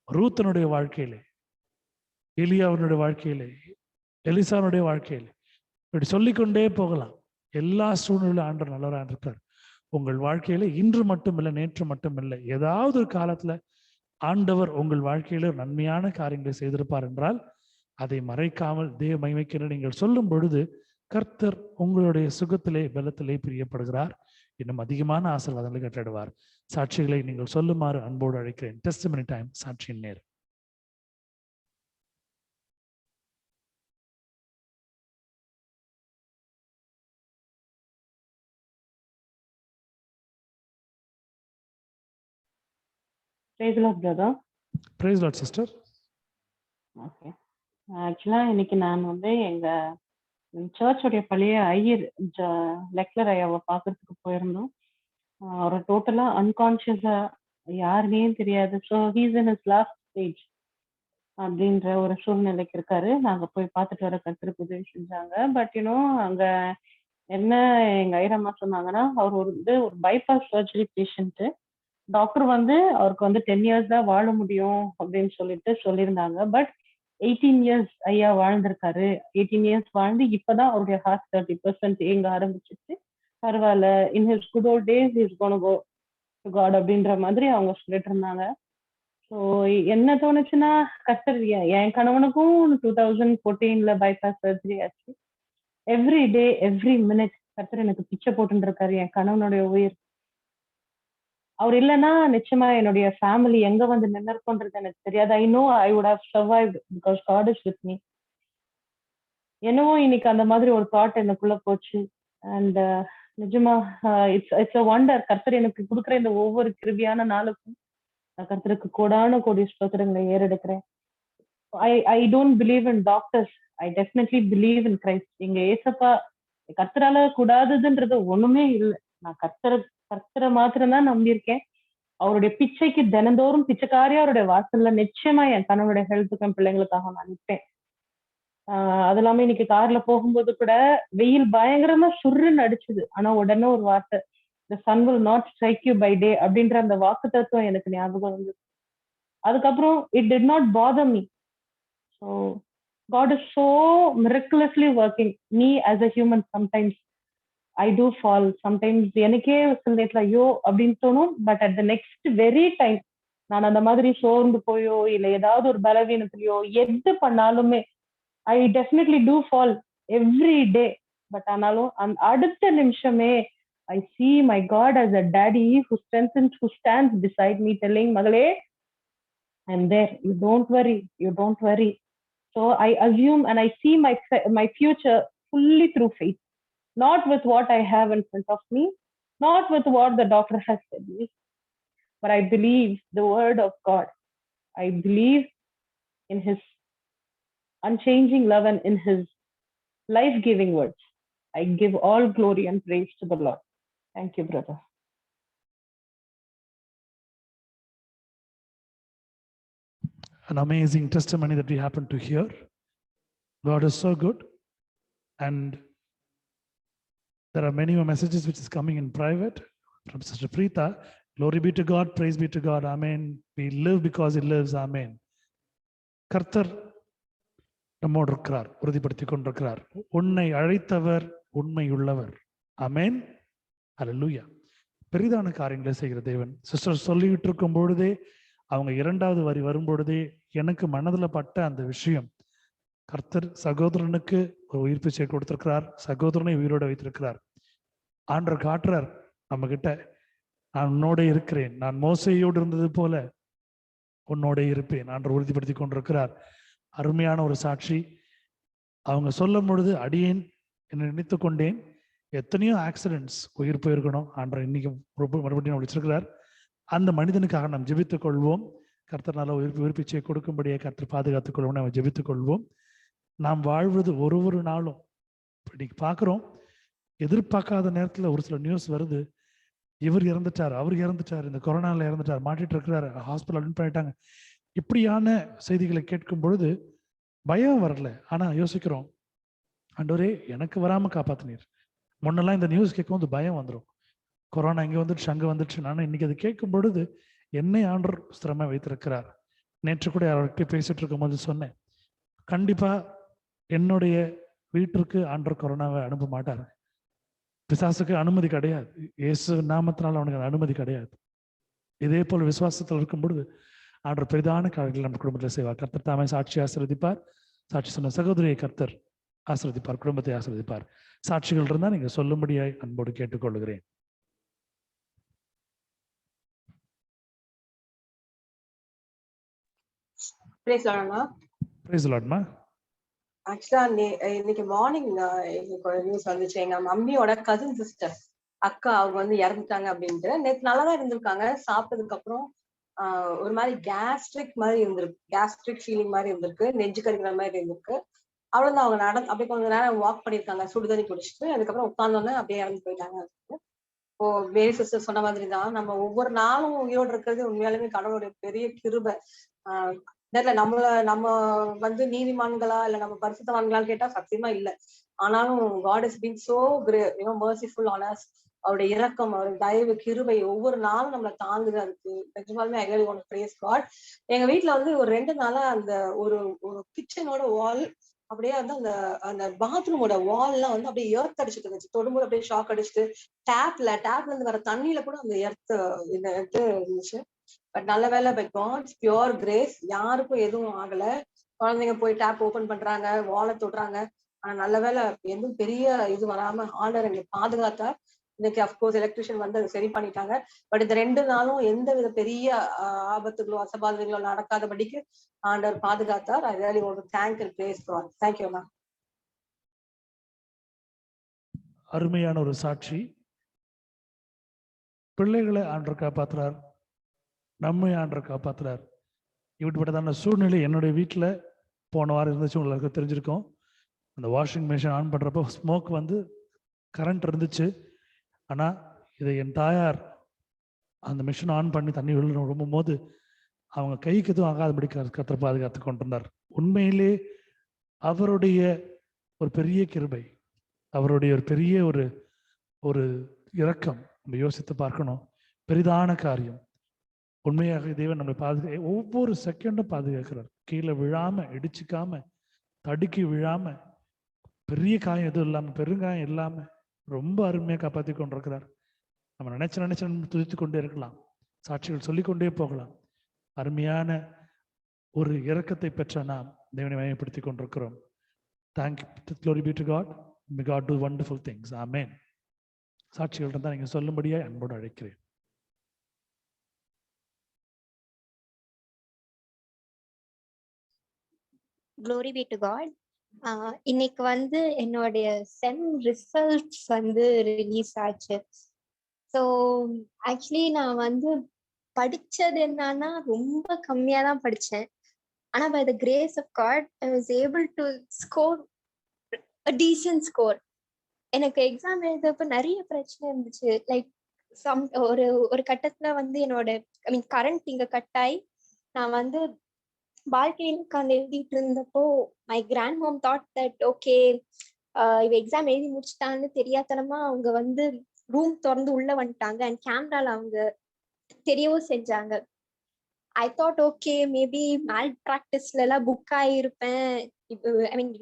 ரூத்தனுடைய வாழ்க்கையிலே, எலியாவினுடைய வாழ்க்கையிலே, எலிசானுடைய வாழ்க்கையிலே, இப்படி சொல்லிக்கொண்டே போகலாம். எல்லா சூழ்நிலையிலும் ஆண்டவர் நல்லவராக இருக்கார். உங்கள் வாழ்க்கையில இன்று மட்டும் இல்லை, நேற்று மட்டும் இல்லை, ஏதாவது ஒரு காலத்துல ஆண்டவர் உங்கள் வாழ்க்கையில நன்மையான காரியங்களை செய்திருப்பார் என்றால் அதை மறைக்காமல் தேவ மகிமைக்கென்று நீங்கள் சொல்லும் பொழுது கர்த்தர் உங்களுடைய சுகத்திலே, பலத்திலே பிரியப்படுகிறார். இன்னும் அதிகமான ஆசீர்வாதங்களை கட்டளிடுவார். சாட்சிகளை நீங்கள் சொல்லுமாறு அன்போடு அழைக்கிறேன். டெஸ்டிமனி டைம், சாட்சியின் நேரம். Praise the Lord, brother. Praise the Lord, sister. Okay. ஆக்சுவலா இன்னைக்கு நான் எங்க சர்ச்சோடைய பழைய ஐயர் லெக்லர் ஐயாவை பார்க்கறதுக்கு போயிருந்தோம். ஒரு டோட்டலா அன்கான்சியஸா யாருனே தெரியாது. So he's in his last stage அப்படின்ற ஒரு சூழ்நிலைக்கு இருக்காரு. நாங்க போய் பார்த்துட்டு வர கர்த்தருக்கு உதவி செஞ்சாங்க. பட் அங்க என்ன எங்க ஐயரம்மா சொன்னாங்கன்னா, அவர் ஒரு பைபாஸ் சர்ஜரி பேஷண்ட். டாக்டர் அவருக்கு 10 இயர்ஸ் தான் வாழ முடியும் அப்படின்னு சொல்லியிருந்தாங்க. பட் 18 இயர்ஸ் ஐயா வாழ்ந்திருக்காரு. 18 இயர்ஸ் வாழ்ந்து இப்பதான் அவருடைய ஹார்ட் 30% இயங்க ஆரம்பிச்சிச்சு. பரவாயில்ல, in his good old days is gonna go to God அப்படின்ற மாதிரி அவங்க சொல்லிட்டு இருந்தாங்க. ஸோ என்ன தோணுச்சுன்னா, கர்த்தர் என் கணவனுக்கும் 2014 பைபாஸ் சர்ஜரி ஆச்சு. எவ்ரி டே எவ்ரி மினிட் கர்த்தர் எனக்கு பிச்சை போட்டுட்டு இருக்காரு என் கணவனுடைய உயிர். அவர் இல்லைன்னா நிச்சயமா என்னுடைய ஃபேமிலி எங்க நின்று இருக்கும்ன்றது எனக்கு தெரியாது. I know I would have survived because God is with me. என்னவோ இன்னைக்கு அந்த மாதிரி ஒரு தாட் எனக்குள்ள போச்சு. அண்ட் நிஜமா இட்ஸ் அ வண்டர். கர்த்தர் எனக்கு கொடுக்குற இந்த ஒவ்வொரு கிருபியான நாளுக்கும் கர்த்தருக்கு கோடி ஸ்தோத்திரங்களை ஏறெடுக்கிறேன். I don't believe in doctors. I definitely believe in Christ. இங்க ஏசப்பா கர்த்தரால கூடாததுன்றது ஒண்ணுமே இல்லை. நான் கர்த்தரை மாத்திரம்தான் நம்பியிருக்கேன். அவருடைய பிச்சைக்கு தினந்தோறும் பிச்சைக்காரியா அவருடைய வாசல்ல நிச்சயமா என் கணவனுடைய ஹெல்த்துக்கு என் பிள்ளைங்களுக்காக நான் நிற்பேன். அது இல்லாம இன்னைக்கு கார்ல போகும்போது கூட வெயில் பயங்கரமா சுருன்னு அடிச்சுது. ஆனா உடனே ஒரு வார்த்தை, the sun will not strike you by day அப்படின்ற அந்த வாக்கு தத்துவம் எனக்கு ஞாபகம் வந்தது. அதுக்கப்புறம் it did not bother me. So God is so miraculously working. Me as a human, sometimes I do fall. Sometimes எனக்கே சில நேரத்துல ஐயோ அப்படின்னு தோணும். But at the next very time நான் அந்த மாதிரி சோர்ந்து போயோ இல்ல ஏதாவது ஒரு பலவீனத்திலையோ எது பண்ணாலுமே I definitely do fall every day. But ஆனாலும் அந்த அடுத்த நிமிஷமே I see my God as a daddy who stands beside me telling, Magale, I'm there. You don't worry. So I assume and I see my future fully through faith. Not with what I have in front of me, not with what the doctor has said me, but I believe the word of God. I believe in his unchanging love and in his life-giving words. I give all glory and praise to the Lord. Thank you, brother. An amazing testimony that we happen to hear. God is so good, and there are many more messages which is coming in private from Sister Preetha. Glory be to God, praise be to God, amen. We live because he lives, amen. கர்த்தர் நம்மோடு இருக்கிறார், உறுதிப்படுத்திக் கொண்டிருக்கிறார். உன்னை அழைத்தவர் உண்மையுள்ளவர், ஆமென், அல்லேலூயா. பெரிதான காரியங்களை செய்கிற தேவன். சிஸ்டர் சொல்லிட்டு இருக்கும் பொழுதே, அவங்க 2வது வரி வரும்பொழுதே எனக்கு மனதில் பட்ட அந்த விஷயம், கர்த்தர் சகோதரனுக்கு ஒரு உயிர் பிச்சை கொடுத்திருக்கிறார், சகோதரனை உயிரோட வைத்திருக்கிறார். ஆண்டவர் காட்டுறார் நம்ம கிட்ட, நான் உன்னோட இருக்கிறேன், நான் மோசையோடு இருந்தது போல உன்னோட இருப்பேன். ஆண்டவர் உறுதிப்படுத்தி கொண்டிருக்கிறார். அருமையான ஒரு சாட்சி. அவங்க சொல்லும் பொழுது அடியேன் என்ன நினைத்து கொண்டேன், எத்தனையோ ஆக்சிடென்ட்ஸ், உயிர் போயிருக்கணும். ஆண்டவர் இன்னைக்கு மறுபடியும் வச்சிருக்கிறார். அந்த மனிதனுக்காக நாம் ஜெபித்துக் கொள்வோம். கர்த்தர் நல்ல உயிர் பிச்சையை கொடுக்கும்படியே கர்த்தர் பாதுகாத்துக் கொள்வோம். நம்ம ஜெபித்துக் கொள்வோம். நாம் வாழ்வது ஒரு நாளும் இன்னைக்கு பார்க்குறோம், எதிர்பார்க்காத நேரத்தில் ஒரு சில நியூஸ் வருது, இவர் இறந்துட்டார், அவர் இறந்துட்டார், இந்த கொரோனாவில் இறந்துட்டார், மாட்டிட்டு இருக்கிறார், ஹாஸ்பிட்டல் அட்மிட் பண்ணிட்டாங்க. இப்படியான செய்திகளை கேட்கும் பொழுது பயம் வரல. ஆனா யோசிக்கிறோம், ஆண்டவரே எனக்கு வராம காப்பாத்தினீர். முன்னெல்லாம் இந்த நியூஸ் கேட்கும் போது பயம் வந்துடும், கொரோனா இங்கே வந்துடுச்சு அங்கே வந்துடுச்சு. நான் இன்னைக்கு அதை கேட்கும் பொழுது என்னை ஆண்டவர் ஸ்திரமா வைத்திருக்கிறார். நேற்று கூட அவர்கிட்ட பேசிட்டு இருக்கும் போது சொன்னேன், கண்டிப்பா என்னுடைய வீட்டிற்கு ஆண்டவர் கொரோனாவை அனுப்ப மாட்டார். பிசாசுக்கு அனுமதி கிடையாது. இயேசு நாமத்தினால் அவனுக்கு அனுமதி கிடையாது. இதே போல் விசுவாசத்தில் இருக்கும் பொழுது ஆண்டவர் பெரிதான காரியங்கள் நம்ம குடும்பத்தில் செய்வார். கர்த்தர் தாமே சாட்சி ஆசீர்வதிப்பார். சாட்சி சொன்ன சகோதரியை கர்த்தர் ஆசீர்வதிப்பார், குடும்பத்தை ஆசீர்வதிப்பார். சாட்சிகள் இருந்தால் நீங்க சொல்லும்படியாய் அன்போடு கேட்டுக்கொள்கிறேன். ஆக்சுவலா இன்னைக்கு மார்னிங் எங்களுக்கு ஒரு நியூஸ் வந்துச்சு. எங்க மம்மியோட கசின் சிஸ்டர் அக்கா அவங்க இறந்துட்டாங்க அப்படின்ட்டு. நேற்று நல்லாதான் இருந்திருக்காங்க. சாப்பிட்டதுக்கு அப்புறம் ஒரு மாதிரி கேஸ்ட்ரிக் ஃபீலிங் மாதிரி இருந்திருக்கு, நெஞ்சு கறிக்கிற மாதிரி இருந்திருக்கு. அவ்வளவுதான். அவங்க அப்படியே கொஞ்ச நேரம் வாக் பண்ணிருக்காங்க, சுடுதண்ணி குடிச்சிட்டு அதுக்கப்புறம் உட்கார்ந்தோன்னே அப்படியே இறந்து போயிட்டாங்க. இப்போ மேரி சிஸ்டர் சொன்ன மாதிரி தான், நம்ம ஒவ்வொரு நாளும் உயிரோடு இருக்கிறது உண்மையாலுமே கடவுளுடைய பெரிய கிருபை. தெரியல நம்ம வந்து நீதிமான்களா இல்ல நம்ம பரிசுத்தவான்களான்னு கேட்டா சத்தியமா இல்ல. ஆனாலும் God has been so great, merciful on us. அவருடைய இரக்கம், அவருடைய தயவு, கிருபை ஒவ்வொரு நாளும் நம்மளை தாங்குது. அதுக்கு நிஜமாலுமே I really want to praise God. எங்க வீட்டுல வந்து ஒரு 2 நாளா அந்த ஒரு கிச்சனோட வால் அப்படியே வந்து அந்த பாத்ரூமோட வால்லாம் வந்து அப்படியே எர்த் அடிச்சுட்டு இருந்துச்சு. தொடும்போது அப்படியே ஷாக் அடிச்சுட்டு, டேப்ல இருந்து வர தண்ணியில கூட அந்த எர்த் இருந்துச்சு. பட் நல்ல வேலை, பை காட்ஸ் பியூர் கிரேஸ் யாருக்கும் எதுவும் ஆகல. குழந்தைங்க போய் டேப் ஓபன் பண்றாங்க, வாலை தொடுறாங்க. ஆனா நல்ல வேலை எதுவும் பெரிய இது வராம ஆண்டவர் எங்களை பாதுகாத்தார். இன்னைக்கு அப்கோர்ஸ் எலக்ட்ரிஷியன் வந்து அதை சரி பண்ணிட்டாங்க. பட் இந்த 2 நாளும் எந்த வித பெரிய ஆபத்துகளோ அசபாதங்களோ நடக்காதபடிக்கு ஆண்டவர் பாதுகாத்தார். I really want to thank and praise God. Thank you, ma'am. அருமையான ஒரு சாட்சி. பிள்ளைகளை ஆண்டவர் காப்பாத்துறார், நம்மை ஆண்டவர் காப்பாத்துறார். இப்படிப்பட்டதான சூழ்நிலை என்னுடைய வீட்டில் போன வாரம் இருந்துச்சு, உங்களுக்கு தெரிஞ்சிருக்கும். அந்த வாஷிங் மிஷின் ஆன் பண்ணுறப்போ ஸ்மோக் வந்து கரண்ட் இருந்துச்சு. ஆனால் இதை என் தாயார் அந்த மிஷின் ஆன் பண்ணி தண்ணி விழும் போது அவங்க கைக்கு எதுவும் ஆகாதபடி கர்த்தர் பாதுகாத்து கொண்டிருந்தார். உண்மையிலே அவருடைய ஒரு பெரிய கிருபை, அவருடைய ஒரு பெரிய ஒரு இரக்கம் நம்ம யோசித்து பார்க்கணும். பெரிதான காரியம். உண்மையாக தேவன் நம்மளை ஒவ்வொரு செகண்டும் பாதுகாக்கிறார். கீழே விழாம, இடிச்சுக்காம, தடுக்கி விழாம, பெரிய காயம் எதுவும் இல்லாம, பெருங்காயம் இல்லாம ரொம்ப அருமையாக காப்பாற்றி கொண்டிருக்கிறார். நம்ம நினைச்சு துதித்து கொண்டே இருக்கலாம், சாட்சிகள் சொல்லிக்கொண்டே போகலாம். அருமையான ஒரு இரக்கத்தை பெற்ற நாம் தேவனை மகிமைப்படுத்திக் கொண்டிருக்கிறோம். Thank you, glory be to God. May God do wonderful things. Amen. சாட்சிகள் தான் நீங்க சொல்லும்படியா அன்போடு அழைக்கிறேன். Glory be to God. இன்னைக்கு வந்து என்னுடைய செம் ரிசல்ட்ஸ் வந்து ரிலீஸ் ஆச்சு. ஸோ ஆக்சுவலி நான் வந்து படிச்சது என்னன்னா ரொம்ப கம்மியா தான் படிச்சேன். ஆனா by the grace of God I was able to score a decent score. எனக்கு எக்ஸாம் எழுதப்ப நிறைய பிரச்சனை இருந்துச்சு. லைக் ஒரு கட்டத்துல வந்து என்னோட கரண்ட் இங்க கட் ஆகி நான் வந்து பால்கனியில் உட்காந்து எழுதிட்டு இருந்தப்போ my grand mom thought that okay இவ எக்ஸாம் எழுதி முடிச்சுட்டான்னு தெரியாதனமா அவங்க வந்து ரூம் திறந்து உள்ள வந்துட்டாங்க அண்ட் கேமரால அவங்க தெரியவும் செஞ்சாங்க. ஐ தாட் ஓகே மேபி மேல் பிராக்டிஸ்ல எல்லாம் புக் ஆகிருப்பேன்,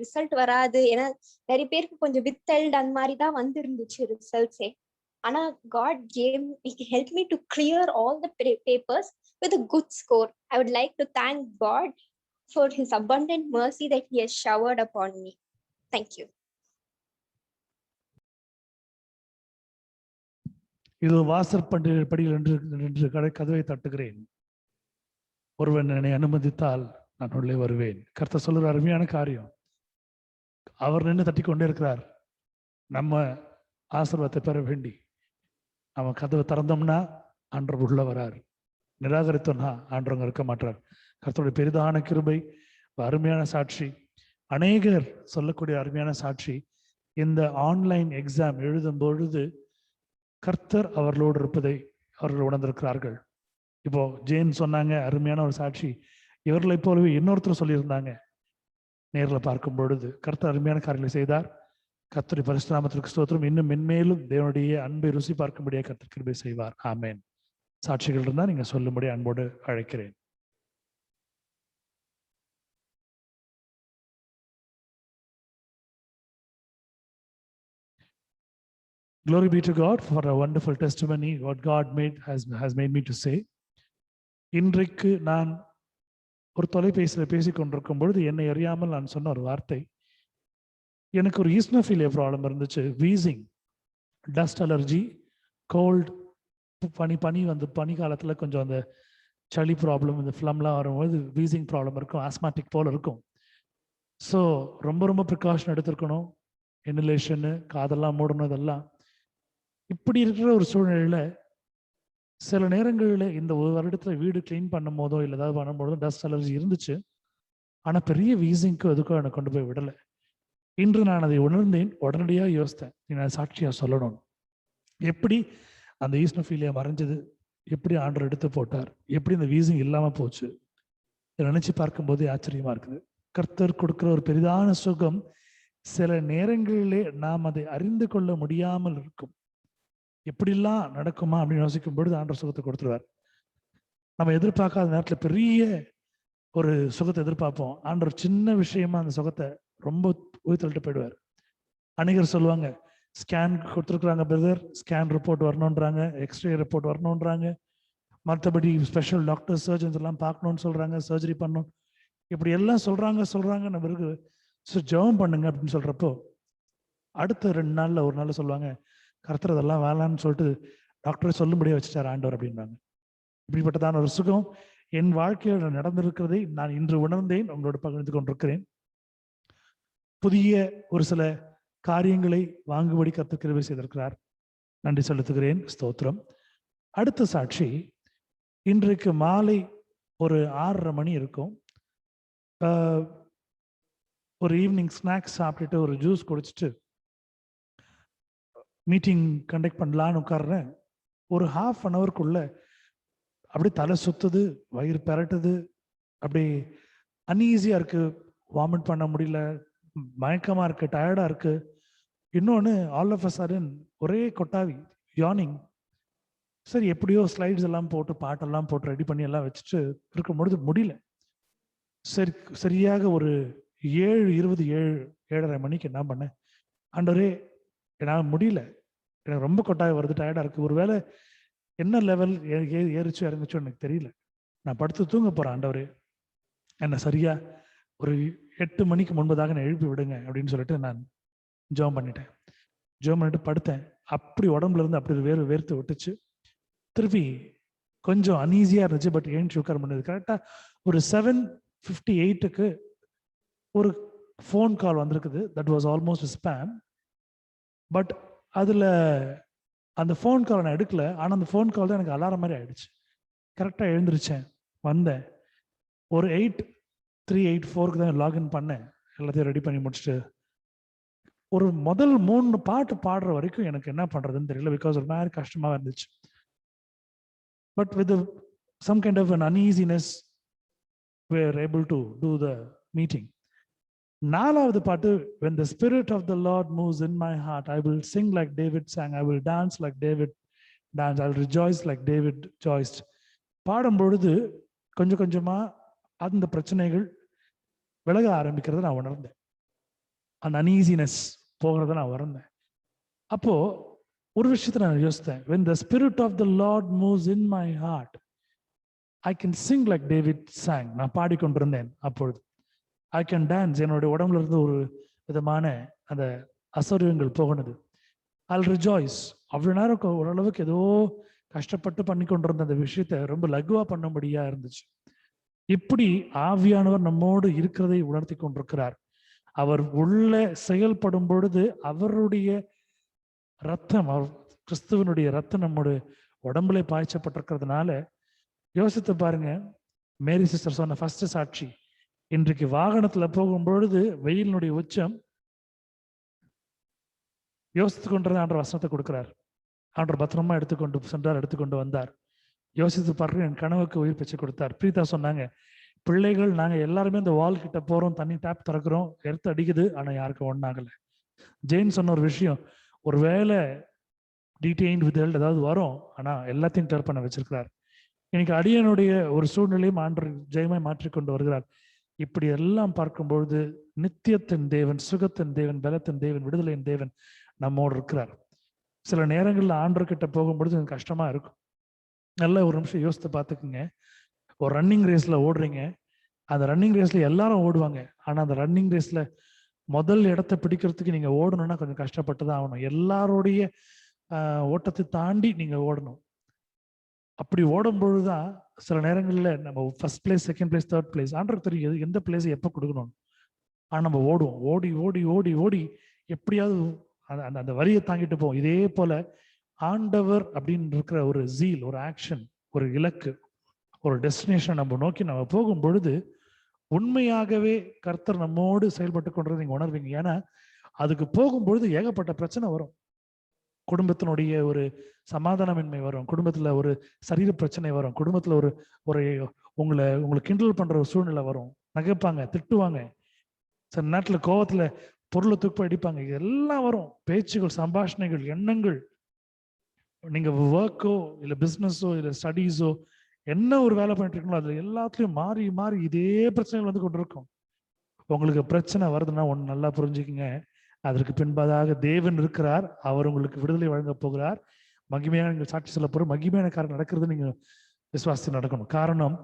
ரிசல்ட் வராது. ஏன்னா நிறைய பேருக்கு கொஞ்சம் வித்தல்ட் அந்த மாதிரி தான் வந்து இருந்துச்சு ரிசல்ட்ஸே. ஆனா God helped me to clear all the papers with a good score. I would like to thank God for his abundant mercy that he has showered upon me. Thank you. இது வாசற்படியில் என்று கதவை தட்டுகிறேன், ஒருவன் என்னை அனுமதித்தால் நான் உள்ளே வருவேன். கர்த்தர் சொல்லுற அருமையான காரியம். அவர் நின்று தட்டி கொண்டே இருக்கிறார். நம்ம ஆசீர்வாதத்தை பெற வேண்டி நம்ம கதவை திறந்தோம்னா ஆண்டவர் உள்ள வரார், நிராகரித்தோம்னா ஆண்டவங்க இருக்க மாட்டார். கர்த்தருடைய பெரிதான கிருபை, அருமையான சாட்சி. அநேகர் சொல்லக்கூடிய அருமையான சாட்சி. இந்த ஆன்லைன் எக்ஸாம் எழுதும் பொழுது கர்த்தர் அவர்களோடு இருப்பதை அவர்கள் உணர்ந்திருக்கிறார்கள். இப்போ ஜேன் சொன்னாங்க, அருமையான ஒரு சாட்சி. இவர்களை போலவே இன்னொருத்தர் சொல்லியிருந்தாங்க, நேரில் பார்க்கும் பொழுது கர்த்தர் அருமையான காரியங்களை செய்தார். கர்த்தருடைய பரிசுத்த நாமத்திற்கு ஸ்தோத்திரம். இன்னும் மென்மேலும் தேவனுடைய அன்பை ருசி பார்க்கும்படியாக கர்த்தர் கிருபை செய்வார். ஆமென். சாட்சிகள் இருந்தால் நீங்க சொல்லும்படி அன்போடு அழைக்கிறேன். Glory be to God for a wonderful testimony what God has made me to say. இன்றைக்கு நான் ஒரு தொலைபேசியில் பேசிக் கொண்டிருக்கும் பொழுது என்னை அறியாமல் நான் சொன்ன ஒரு வார்த்தை, எனக்கு ஒரு ஈஸ்னோஃபீலியா ப்ராப்ளம் இருந்துச்சு. வீசிங், டஸ்ட் அலர்ஜி, கோல்டு, பனி வந்து பனி காலத்தில் கொஞ்சம் அந்த சளி ப்ராப்ளம், இந்த ஃப்ளம்லாம் வரும்போது வீசிங் ப்ராப்ளம் இருக்கும், ஆஸ்மாட்டிக் போல் இருக்கும். ஸோ ரொம்ப ப்ரிகாஷன் எடுத்துருக்கணும். இன்ஹலேஷனு, காதெல்லாம் மூடணும். இதெல்லாம் இப்படி இருக்கிற ஒரு சூழ்நிலையில் சில நேரங்களில் இந்த ஒரு வருடத்தில் வீடு கிளீன் பண்ணும் போதோ இல்லை ஏதாவது பண்ணும்போதோ டஸ்ட் அலர்ஜி இருந்துச்சு. ஆனால் பெரிய வீசிங்க்கு எதுக்கும் எனக்கு கொண்டு போய் விடலை. இன்று நான் அதை உணர்ந்தேன். உடனடியாக யோசித்தேன், நான் சாட்சியாக சொல்லணும். எப்படி அந்த ஈஸ்னோஃபீலியா மறைஞ்சது, எப்படி ஆண்டவர் எடுத்து போட்டார், எப்படி இந்த வீசிங் இல்லாம போச்சு, இதை நினைச்சு பார்க்கும்போது ஆச்சரியமா இருக்குது. கர்த்தர் கொடுக்கிற ஒரு பெரிதான சுகம் சில நேரங்களிலே நாம் அதை அறிந்து கொள்ள முடியாமல் இருக்கும். எப்படிலாம் நடக்குமா அப்படின்னு யோசிக்கும் பொழுது ஆண்டவர் சுகத்தை கொடுத்துருவார். நம்ம எதிர்பார்க்காத நேரத்தில் பெரிய ஒரு சுகத்தை எதிர்பார்ப்போம். ஆண்டவர் சின்ன விஷயமா அந்த சுகத்தை ரொம்ப உயிர்த்தள்ளிட்டு போயிடுவார். அநேகர் சொல்லுவாங்க, ஸ்கேன் கொடுத்துருக்குறாங்க பிரதர், ஸ்கேன் ரிப்போர்ட் வரணுன்றாங்க, எக்ஸ்ரே ரிப்போர்ட் வரணுன்றாங்க, மற்றபடி ஸ்பெஷல் டாக்டர் சர்ஜன்ஸ் எல்லாம் பார்க்கணும்னு சொல்றாங்க, சர்ஜரி பண்ணணும், இப்படி எல்லாம் சொல்றாங்க. நம்ம இருக்கு ஜெபம் பண்ணுங்க அப்படின்னு சொல்றப்போ அடுத்த 2 நாள்ல ஒரு நாள் சொல்லுவாங்க, கர்த்தர் அதெல்லாம் வேளான்னு சொல்லிட்டு டாக்டரை சொல்லும்படியே வச்சுட்டார் ஆண்டவர் அப்படின்றாங்க. இப்படிப்பட்டதான ஒரு சுகம் என் வாழ்க்கையில் நடந்திருக்கிறதை நான் இன்று உணர்ந்தேன், உங்களோட பகிர்ந்து கொண்டிருக்கிறேன். புதிய ஒரு சில காரியங்களை வாங்குபடி கர்த்தர் கிருபை செய்திருக்கிறார், நன்றி செலுத்துகிறேன், ஸ்தோத்திரம். அடுத்த சாட்சி, இன்றைக்கு மாலை ஒரு 6:30 மணி இருக்கும். ஒரு ஈவினிங் ஸ்நாக்ஸ் சாப்பிட்டுட்டு ஒரு ஜூஸ் குடிச்சிட்டு மீட்டிங் கண்டக்ட் பண்ணலான்னு உட்கார்றேன். ஒரு 1/2 hourக்குள்ள அப்படி தலை சுத்துது, வயிறு பெரட்டுது, அப்படி அன்ஈஸியா இருக்கு, வாமிட் பண்ண முடியல, மயக்கமா இருக்கு, டயர்டா இருக்கு. இன்னொன்னு ஆல் ஆஃப் அ சடன் ஒரே கொட்டாவி, யானிங். சரி, எப்படியோ ஸ்லைட்ஸ் எல்லாம் போட்டு பாட்டெல்லாம் போட்டு ரெடி பண்ணி எல்லாம் வச்சுட்டு இருக்கும் பொழுது முடியல. சரி, சரியாக ஒரு 7:20 7:30 மணிக்கு என்ன பண்ணேன், ஆண்டவரே என்னால் முடியல, எனக்கு ரொம்ப கொட்டாய் வருது, டயர்டா இருக்கு, ஒருவேளை என்ன லெவல் ஏறிச்சு இறங்குச்சோ எனக்கு தெரியல, நான் படுத்து தூங்க போறேன், ஆண்டவரே என்ன சரியா ஒரு 8 மணிக்கு முன்பதாக நான் எழுப்பி விடுங்க அப்படின்னு சொல்லிட்டு நான் ஜெபம் பண்ணிட்டேன். ஜெபம் பண்ணிட்டு படுத்தேன். அப்படி உடம்புல இருந்து அப்படி வேர்த்து விட்டுச்சு. திருப்பி கொஞ்சம் அன்ஈஸியா இருந்துச்சு, பட் ஏன் உட்கார பண்ணது. கரெக்டா ஒரு 7:58க்கு ஒரு ஃபோன் கால் வந்திருக்குது. That was almost spam. But அதுல அந்த ஃபோன் கால் நான் எடுக்கல. ஆனா அந்த ஃபோன் கால் தான் எனக்கு அலாரம் மாதிரி ஆயிடுச்சு. கரெக்டா எழுந்திருச்சேன், வந்தேன். ஒரு 8:03 தான் லாகின் பண்ணேன், எல்லாத்தையும் ரெடி பண்ணி முடிச்சுட்டு. ஒரு முதல் 3 பாட்டு பாடுற வரைக்கும் எனக்கு என்ன பண்றதுன்னு தெரியல, பிகாஸ் ஒரு மாதிரி கஷ்டமா இருந்துச்சு. But with some kind of an uneasiness we were able to do the meeting. 4வது பாட்டு, when the spirit of the Lord moves in my heart, I will sing like David sang, I will dance like David danced, I will rejoice like David rejoiced. பாடும் பொழுது கொஞ்சம் கொஞ்சமா அந்த பிரச்சனைகள் விலக ஆரம்பிக்கிறத நான் உணர்ந்தேன், அந்த அன்ஈசினஸ் போகிறத நான் உணர்ந்தேன். அப்போ ஒரு விஷயத்தை நான் யோசித்தேன், when the spirit of the Lord moves in my heart, I can sing like David sang. நான் பாடிக்கொண்டிருந்தேன் அப்பொழுது. I can dance. என்னுடைய உடம்புல இருந்து ஒரு விதமான அந்த அசௌரியங்கள் போகணுது. I'll rejoice. அவ்வளவு நேரம் ஓரளவுக்கு ஏதோ கஷ்டப்பட்டு பண்ணி கொண்டிருந்த அந்த விஷயத்த ரொம்ப லகுவா பண்ணும்படியா இருந்துச்சு. இப்படி ஆவியானவர் நம்மோடு இருக்கிறதை உணர்த்தி கொண்டிருக்கிறார். அவர் உள்ள செயல்படும் பொழுது அவருடைய ரத்தம், கிறிஸ்துவனுடைய ரத்தம் நம்முடைய உடம்புல பாய்ச்சப்பட்டிருக்கிறதுனால யோசித்து பாருங்க. மேரி சிஸ்டர் சொன்ன ஃபர்ஸ்ட் சாட்சி, இன்றைக்கு வாகனத்துல போகும் பொழுது வெயிலினுடைய உச்சம், யோசித்து கொண்டிருந்த ஆண்டவர் வசனத்தை கொடுக்கிறார். ஆண்டவர் பத்திரமா எடுத்துக்கொண்டு சென்றார், எடுத்துக்கொண்டு வந்தார். யோசித்து பாருங்க, என் கனவுக்கு உயிர் பிச்சை கொடுத்தார். பிரீதா சொன்னாங்க, பிள்ளைகள் நாங்க எல்லாருமே இந்த வால் கிட்ட போறோம், தண்ணி டேப் திறக்கிறோம், எடுத்து அடிக்குது, ஆனா யாருக்கும் ஒண்ணாகல. ஜெயின் சொன்ன ஒரு விஷயம், ஒருவேளை டீடைன் வித் ஹெல்த் ஏதாவது வரும், ஆனா எல்லாத்தையும் டேர் பண்ண வச்சிருக்கிறார். இன்னைக்கு அடியனுடைய ஒரு சூழ்நிலையும் ஆண்டவர் ஜெயமாய் மாற்றிக்கொண்டு வருகிறார். இப்படி எல்லாம் பார்க்கும்பொழுது நித்தியத்தின் தேவன், சுகத்தின் தேவன், பலத்தின் தேவன், விடுதலையின் தேவன் நம்மோடு இருக்கிறார். சில நேரங்கள்ல ஆண்டவர்கிட்ட போகும்பொழுது எனக்கு கஷ்டமா இருக்கும். நல்லா ஒரு நிமிஷம் யோசித்து பார்த்துக்குங்க. ஒரு ரன்னிங் ரேஸ்ல ஓடுறீங்க, அந்த ரன்னிங் ரேஸ்ல எல்லாரும் ஓடுவாங்க, ஆனா அந்த ரன்னிங் ரேஸ்ல முதல் இடத்தை பிடிக்கிறதுக்கு நீங்க ஓடணும்னா கொஞ்சம் கஷ்டப்பட்டு தான் ஆகணும். எல்லாருடைய ஓட்டத்தை தாண்டி நீங்க ஓடணும். அப்படி ஓடும் பொழுதுதான் சில நேரங்கள்ல நம்ம first place, second place, third place ஆண்டருக்கு தெரியும் எந்த பிளேஸ் எப்போ கொடுக்கணும். ஆனா நம்ம ஓடுவோம், ஓடி ஓடி ஓடி ஓடி எப்படியாவது அந்த வரியை தாங்கிட்டு போவோம். இதே போல ஆண்டவர் அப்படின்னு இருக்கிற ஒரு ஜீல், ஒரு ஆக்ஷன், ஒரு இலக்கு, ஒரு டெஸ்டினேஷன் நம்ம நோக்கி நம்ம போகும் பொழுது உண்மையாகவே கர்த்தர் நம்மோடு செயல்பட்டு கொண்டதை நீங்க உணர்வீங்க. ஏன்னா அதுக்கு போகும்பொழுது ஏகப்பட்ட பிரச்சனை வரும். குடும்பத்தினுடைய ஒரு சமாதானமின்மை வரும், குடும்பத்துல ஒரு சரீர பிரச்சனை வரும், குடும்பத்துல ஒரு ஒரு உங்களை கிண்டல் பண்ற ஒரு சூழ்நிலை வரும், நகைப்பாங்க, திட்டுவாங்க, சில நேரத்துல கோவத்துல பொருளை தூக்கி அடிப்பாங்க. இதெல்லாம் வரும். பேச்சுகள், சம்பாஷணைகள், எண்ணங்கள். நீங்க ஒர்க்கோ இல்ல பிசினஸோ இல்ல ஸ்டடீஸோ என்ன ஒரு வேலை பண்ணிட்டு இருக்கீங்களோ அதுல எல்லாத்துலயும் மாறி மாறி இதே பிரச்சனைகள் வந்து கொண்டு இருக்கும். உங்களுக்கு பிரச்சனை வருதுன்னா ஒண்ணு நல்லா புரிஞ்சுக்குங்க, அதற்கு பின்பதாக தேவன் இருக்கிறார். அவர் உங்களுக்கு விடுதலை வழங்க போகிறார். மகிமையான நீங்கள் சாட்சி சொல்ல போற மகிமையான காரணம் நடக்கிறது நீங்க விசுவாசி நடக்கணும். காரணம்,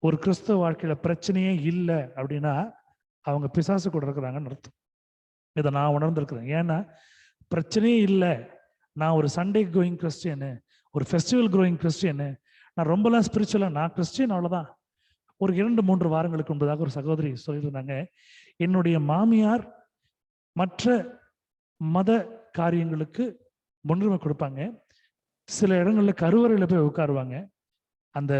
ஒரு கிறிஸ்தவ வாழ்க்கையில பிரச்சனையே இல்லை அப்படின்னா அவங்க பிசாசு கூட இருக்கிறாங்கன்னு அர்த்தம். இதை நான் உணர்ந்திருக்கிறேன். ஏன்னா பிரச்சனையே இல்லை, நான் ஒரு சண்டே கோயிங் கிறிஸ்டியனு, ஒரு ஃபெஸ்டிவல் கோயிங் கிறிஸ்டியனு, நான் ரொம்பலாம் ஸ்பிரிச்சுவலா நான் கிறிஸ்டியன் அவ்வளவுதான். ஒரு 2-3 வாரங்களுக்கு முன்பதாக ஒரு சகோதரி சொல்லியிருந்தாங்க, என்னுடைய மாமியார் மற்ற மத காரியங்களுக்கு முன்னுரிமை கொடுப்பாங்க, சில இடங்கள்ல கருவறையில போய் உட்காருவாங்க, அந்த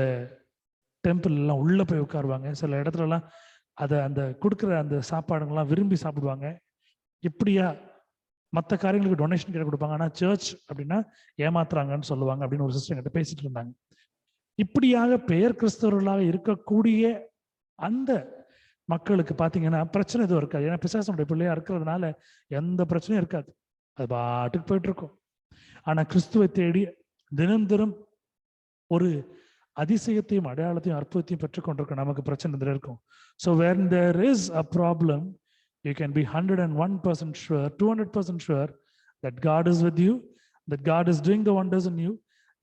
டெம்பிள் எல்லாம் உள்ள போய் உட்காருவாங்க, சில இடத்துல எல்லாம் அந்த கொடுக்குற அந்த சாப்பாடுங்கள்லாம் விரும்பி சாப்பிடுவாங்க. இப்படியா மற்ற காரியங்களுக்கு டொனேஷன் கிட்ட கொடுப்பாங்க, ஆனா சர்ச் அப்படின்னா ஏமாத்துறாங்கன்னு சொல்லுவாங்க அப்படின்னு ஒரு சிஸ்டர் கிட்ட பேசிட்டு இருந்தாங்க. இப்படியாக பெயர் கிறிஸ்தவர்களாக இருக்கக்கூடிய அந்த மக்களுக்கு பாத்தீங்கன்னா பிரச்சனை எதுவும் இருக்காது. ஏன்னா பிசாசனுடைய பிள்ளையா இருக்கிறதுனால எந்த பிரச்சனையும் இருக்காது, அது பாட்டுக்கு போயிட்டு இருக்கும். ஆனா கிறிஸ்துவை தேடி தினம் தினம் ஒரு அதிசயத்தையும் அடையாளத்தையும் அற்புதத்தையும் பெற்றுக்கொண்டிருக்கும் நமக்கு பிரச்சனை இருக்கும். So when there is a problem, you can be 101% sure, 200% sure that God is with you, that God is doing the wonders in you,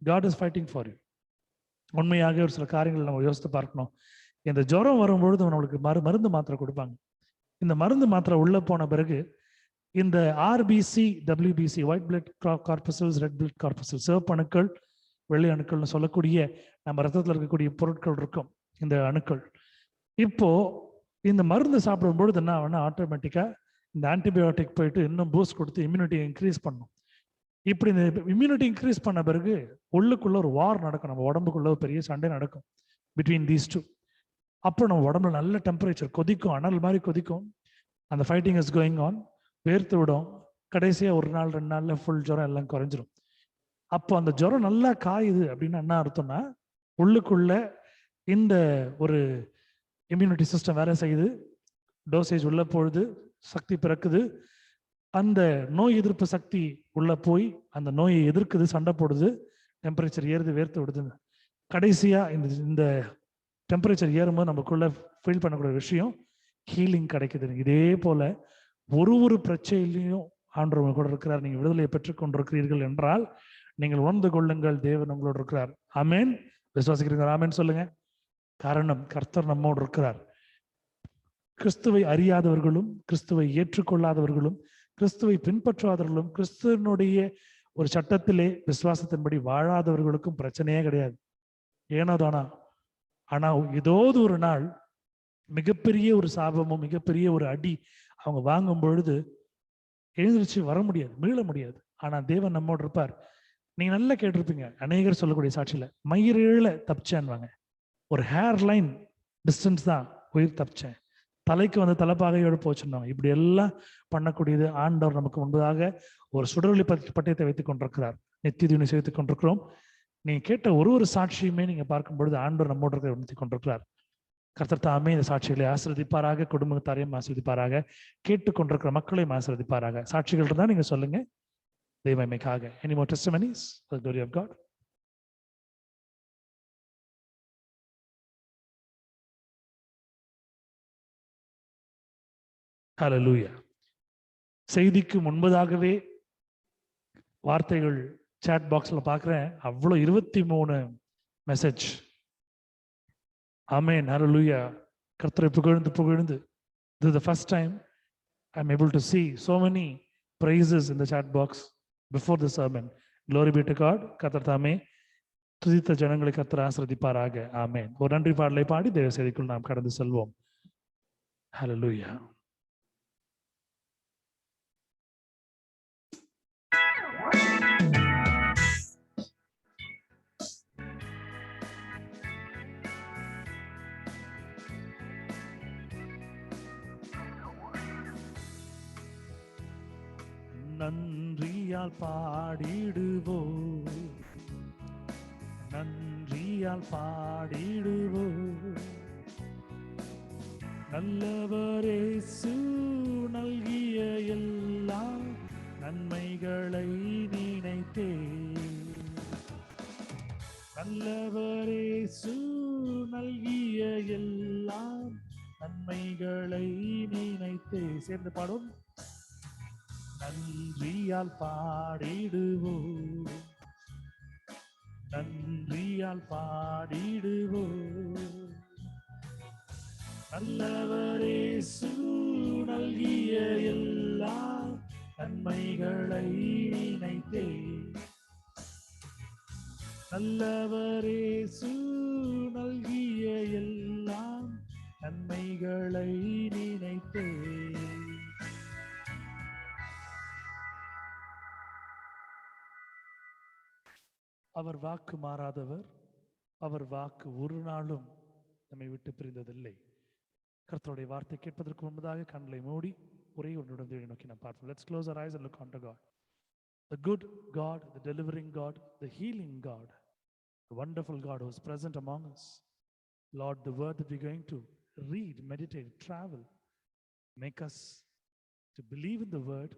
God is fighting for you. உண்மையாக ஒரு சில காரியங்கள் நம்ம யோசித்து பார்க்கணும். இந்த ஜுரம் வரும்பொழுது நம்மளுக்கு மருந்து மாத்திரை கொடுப்பாங்க. இந்த மருந்து மாத்திரை உள்ள போன பிறகு இந்த RBC, WBC, white blood corpuscles, red blood corpuscles, சிவப்பு அணுக்கள், வெள்ளை அணுக்கள்னு சொல்லக்கூடிய நம்ம ரத்தத்தில் இருக்கக்கூடிய பொருட்கள் இருக்கும், இந்த அணுக்கள். இப்போ இந்த மருந்து சாப்பிடும் பொழுது என்ன ஆகும்னா ஆட்டோமேட்டிக்கா இந்த ஆன்டிபயோட்டிக் போயிட்டு இன்னும் பூஸ்ட் கொடுத்து இம்யூனிட்டியை இன்க்ரீஸ் பண்ணும். இப்படி இந்த இம்யூனிட்டி இன்க்ரீஸ் பண்ண பிறகு உள்ளுக்குள்ள ஒரு வார் நடக்கும், நம்ம உடம்புக்குள்ள ஒரு பெரிய சண்டை நடக்கும் பிட்வீன் தீஸ் டூ. அப்போ நம்ம உடம்புல நல்ல டெம்பரேச்சர் கொதிக்கும், அனல் மாதிரி கொதிக்கும், அந்த ஃபைட்டிங் இஸ் கோயிங் ஆன், வேர்த்து விடும். கடைசியா 1 நாள் 2 நாள்ல ஃபுல் ஜுரம் எல்லாம் குறைஞ்சிரும். அப்போ அந்த ஜுரம் நல்லா காயுது அப்படின்னா என்ன அர்த்தம்னா உள்ளுக்குள்ள இந்த ஒரு இம்யூனிட்டி சிஸ்டம் வேலை செய்யுது, டோசேஜ் உள்ள போகுது, சக்தி பிறக்குது, அந்த நோய் எதிர்ப்பு சக்தி உள்ள போய் அந்த நோயை எதிர்க்குது, சண்டை போடுது, டெம்பரேச்சர் ஏறுது, வேர்த்து விடுது. கடைசியா இந்த டெம்பரேச்சர் ஏறும்போது நமக்குள்ள ஃபீல் பண்ணக்கூடிய விஷயம் ஹீலிங் கிடைக்குது. இதே போல ஒரு பிரச்சனையிலையும் ஆண்டவர் கூட இருக்கிறார். நீங்க விடுதலையை பெற்றுக் கொண்டிருக்கிறீர்கள் என்றால் நீங்கள் உணர்ந்து கொள்ளுங்கள், தேவன் உங்களோடு இருக்கிறார். ஆமேன். விசுவாசிக்கிறீங்க? ஆமேன் சொல்லுங்க. காரணம், கர்த்தர் நம்மோடு இருக்கிறார். கிறிஸ்துவை அறியாதவர்களும் கிறிஸ்துவை ஏற்றுக்கொள்ளாதவர்களும் கிறிஸ்துவை பின்பற்றாதவர்களும் கிறிஸ்துவனுடைய ஒரு சட்டத்திலே விசுவாசத்தின்படி வாழாதவர்களுக்கும் பிரச்சனையே கிடையாது. ஏனோதானா. ஆனா ஏதோது ஒரு நாள் மிகப்பெரிய ஒரு சாபமும் மிகப்பெரிய ஒரு அடி அவங்க வாங்கும் பொழுது எழுந்திரிச்சு வர முடியாது, மீள முடியாது. ஆனா தேவன் நம்மோடு இருப்பார். நீங்க நல்லா கேட்டிருப்பீங்க, அநேகர் சொல்லக்கூடிய சாட்சியில மயிரேழ தப்பிச்சேன்வாங்க. ஒரு ஹேர் லைன் டிஸ்டன்ஸ் தான் உயிர் தப்பிச்சேன், தலைக்கு வந்து தலைப்பாகையோடு போச்சுருந்தாங்க. இப்படி எல்லாம் பண்ணக்கூடியது ஆண்டவர் நமக்கு முன்பதாக ஒரு சுடரொளி பட்டயத்தை வைத்துக் கொண்டிருக்கிறார். நித்திய தீவனை சேர்த்துக் கொண்டிருக்கிறோம். நீங்க கேட்ட ஒரு சாட்சியுமே நீங்க பார்க்கும் பொழுது ஆண்டவர் நம்மோடு இருக்கிற உணர்த்திக் கொண்டிருக்கிறார். கர்த்தர் தாமே இந்த சாட்சிகளை ஆசீர்வதிப்பாராக, குடும்பத்தாரையும் ஆசீர்வதிப்பாராக, கேட்டுக்கொண்டிருக்கிற மக்களையும் ஆசீர்வதிப்பாராக. சாட்சிகள் இருந்தா நீங்க சொல்லுங்க, தெய்வமைக்காக. Any more testimonies for the glory of God? Hallelujah. செய்திக்கு முன்பதாகவே வார்த்தைகள் சாட் பாக்ஸ்ல பார்க்கிறேன், அவ்வளோ 23 மெசேஜ். ஆமென். ஹல்லேலூயா. கர்த்தரை புகழ்ந்து this is the first time I'm able to see so many praises in the chat box before the sermon. Glory be to God. கர்த்தர் தாமே துதித்த ஜனங்களை கர்த்தர் ஆசீர்வதிப்பாராக. ஆமென். ஒரு நன்றி பாடலை பாடி தேவ செய்திக்குள் நாம் கடந்து செல்வோம். ஹல்லேலூயா. நன்றியால் பாடிடுவோம், நன்றியால் பாடிடுவோம். நல்லவரே இயேசு நல்கிய எல்லா நன்மைகளை நினைத்தே, நல்லவரே இயேசு நல்கிய எல்லா நன்மைகளை நினைத்தே. சேர்ந்து பாடும். நன்றியால் பாடிடுவோம், நன்றியால் பாடிடுவோம். நல்லவரே இயேசு நல்கிய எல்லா நன்மைகளை நினைத்தே, நல்லவரே இயேசு நல்கிய எல்லா நன்மைகளை நினைத்தே. அவர் வாக்கு மாறாதவர், அவர் வாக்கு ஒரு நாளும் நம்மை விட்டு பிரிந்ததில்லை. கர்த்தருடைய வார்த்தை கேட்பதற்கு முன்பதாக கண்களை மூடி ஒரே ஒரு நிமிடம் நோக்கி நாம் பார்ப்போம். Let's close our eyes and look unto God. The good God, the delivering God, the healing God, the wonderful God who is present among us. Lord, the word that we're going to read, meditate, travel, make us to believe in the word.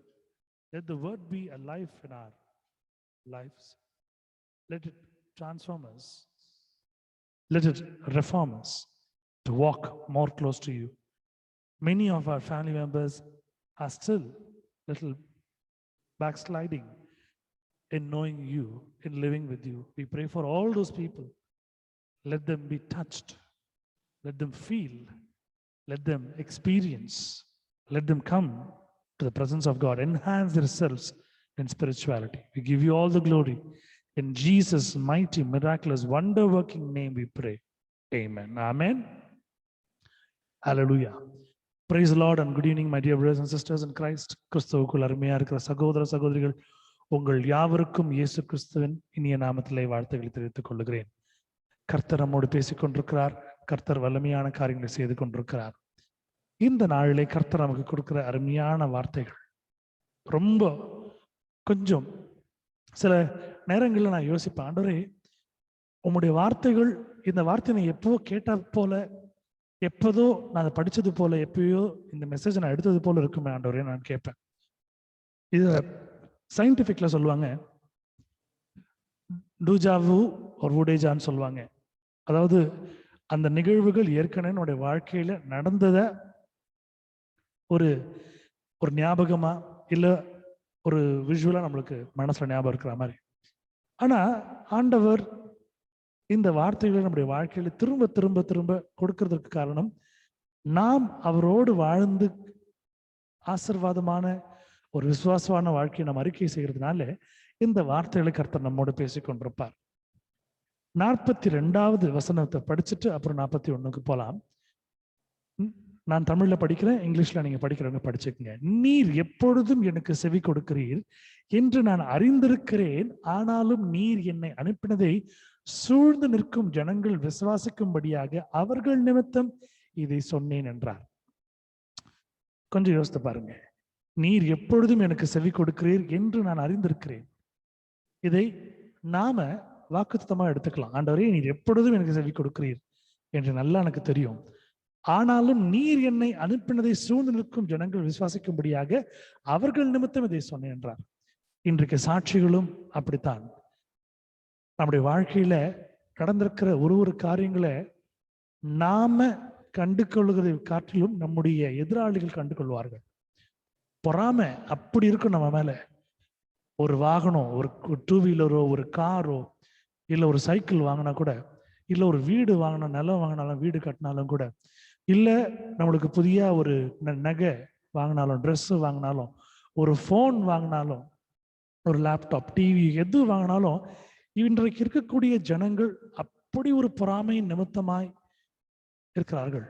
Let the word be alive in our lives. Let it transform us. Let it reform us to walk more close to you. Many of our family members are still little backsliding in knowing you, in living with you. We pray for all those people. Let them be touched. Let them feel. Let them experience. Let them come to the presence of God. Enhance themselves in spirituality. We give you all the glory. In Jesus' mighty, miraculous, wonder-working name we pray. Amen. Amen. Hallelujah. Praise the Lord and good evening, my dear brothers and sisters in Christ. கிறிஸ்துவுக்குள் அருமையா இருக்கிற சகோதர சகோதரிகள், உங்கள் யாவருக்கும் இயேசு கிறிஸ்துவின் இனிய நாமத்திலே வாழ்த்துக்களை தெரிவித்துக் கொள்கிறேன். கர்த்தர் நம்மோடு பேசிக் கொண்டிருக்கிறார். கர்த்தர் வல்லமையான காரியங்களை செய்து கொண்டிருக்கிறார். இந்த நாளிலே கர்த்தர் நமக்கு கொடுக்கிற அருமையான வார்த்தைகள் ரொம்ப கொஞ்சம் சில நேரங்களில் நான் யோசிப்பேன், ஆண்டவரே உம்முடைய வார்த்தைகள், இந்த வார்த்தை நான் எப்போ கேட்ட போல, எப்போதோ நான் அதை படித்தது போல, எப்பயோ இந்த மெசேஜ் நான் எடுத்தது போல இருக்குமே ஆண்டவரே நான் கேட்பேன். இது சயின்டிஃபிக்ல சொல்லுவாங்க டூஜாவு ஒரு வுடேஜான்னு சொல்லுவாங்க. அதாவது அந்த நிகழ்வுகள் ஏற்கனவே நம்முடைய வாழ்க்கையில நடந்தத ஒரு ஒரு ஞாபகமா இல்ல ஒரு விஷுவலா நம்மளுக்கு மனசுல ஞாபகம் இருக்கிற மாதிரி. ஆனா ஆண்டவர் இந்த வார்த்தைகளை நம்முடைய வாழ்க்கையில திரும்ப திரும்ப திரும்ப கொடுக்கறதுக்கு காரணம், நாம் அவரோடு வாழ்ந்து ஆசீர்வாதமான ஒரு விசுவாசமான வாழ்க்கையை நாம் அறிக்கை செய்யறதுனால இந்த வார்த்தைகளை கர்த்தர் நம்மோடு பேசிக் கொண்டிருப்பார். 42வது வசனத்தை படிச்சுட்டு அப்புறம் 41க்கு போலாம். நான் தமிழ்ல படிக்கிறேன், இங்கிலீஷ்ல நீங்க படிக்கிறவங்க படிச்சுக்கங்க. நீர் எப்பொழுதும் எனக்கு செவி கொடுக்கிறீர் என்று நான் அறிந்திருக்கிறேன், ஆனாலும் நீர் என்னை அனுப்பினதை சூழ்ந்து நிற்கும் ஜனங்கள் விசுவாசிக்கும்படியாக அவர்கள் நிமித்தம் இதை சொன்னேன் என்றார். கொஞ்சம் யோசித்து பாருங்க. நீர் எப்பொழுதும் எனக்கு செவி கொடுக்கிறீர் என்று நான் அறிந்திருக்கிறேன். இதை நாம வாக்குத்தத்தமா எடுத்துக்கலாம். ஆண்டவரே நீர் எப்பொழுதும் எனக்கு செவி கொடுக்கிறீர் என்று நல்லா எனக்கு தெரியும், ஆனாலும் நீர் என்னை அனுப்பினதை சூழ்ந்து நிற்கும் ஜனங்கள் விசுவாசிக்கும்படியாக அவர்கள் நிமித்தம் இதை சொன்னேன் என்றார். இன்றைக்கு சாட்சிகளும் அப்படித்தான். நம்முடைய வாழ்க்கையில நடந்திருக்கிற ஒரு காரியங்களை நாம கண்டு கொள்வதை காட்டிலும் நம்முடைய எதிராளிகள் கண்டு கொள்வார்கள். பொறாமை அப்படி இருக்கும் நம்ம மேல. ஒரு வாகனம், ஒரு 2 வீலரோ, ஒரு காரோ, இல்லை ஒரு சைக்கிள் வாங்கினா கூட, இல்லை ஒரு வீடு வாங்கினா, நிலம் வாங்கினாலும், வீடு கட்டினாலும் கூட, இல்லை நம்மளுக்கு புதிய ஒரு நகை வாங்கினாலும், ட்ரெஸ்ஸு வாங்கினாலும், ஒரு ஃபோன் வாங்கினாலும், ஒரு லேப்டாப், டிவி எது வாங்கினாலும், இன்றைக்கு இருக்கக்கூடிய ஜனங்கள் அப்படி ஒரு பொறாமையின் நிமித்தமாய் இருக்கிறார்கள்.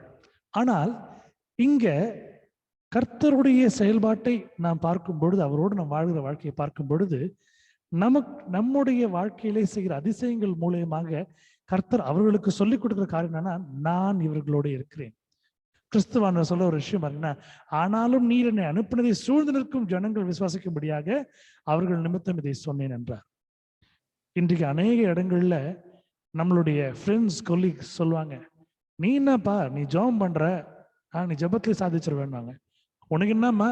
ஆனால் இங்க கர்த்தருடைய செயல்பாட்டை நாம் பார்க்கும் பொழுது, அவரோடு நாம் வாழ்கிற வாழ்க்கையை பார்க்கும் பொழுது, நம்முடைய வாழ்க்கையிலே செய்கிற அதிசயங்கள் மூலயமாக கர்த்தர் அவர்களுக்கு சொல்லிக் கொடுக்கிற காரியம் என்னன்னா, நான் இவர்களோடு இருக்கிறேன். கிறிஸ்துவான சொல்ல ஒரு விஷயம் பாருங்கன்னா, ஆனாலும் நீர் என்னை அனுப்பினதை சூழ்ந்து நிற்கும் ஜனங்கள் விசுவாசிக்கும்படியாக அவர்கள் நிமித்தம் இதை சொன்னேன் என்றார். இன்றைக்கு அநேக இடங்கள்ல நம்மளுடைய ஃப்ரெண்ட்ஸ் கொலீக்ஸ் சொல்லுவாங்க, நீ என்னப்பா நீ ஜெபம் பண்ற, நீ ஜெபத்துல சாதிச்சிருவேன்னாங்க. உனக்கு என்னம்மா,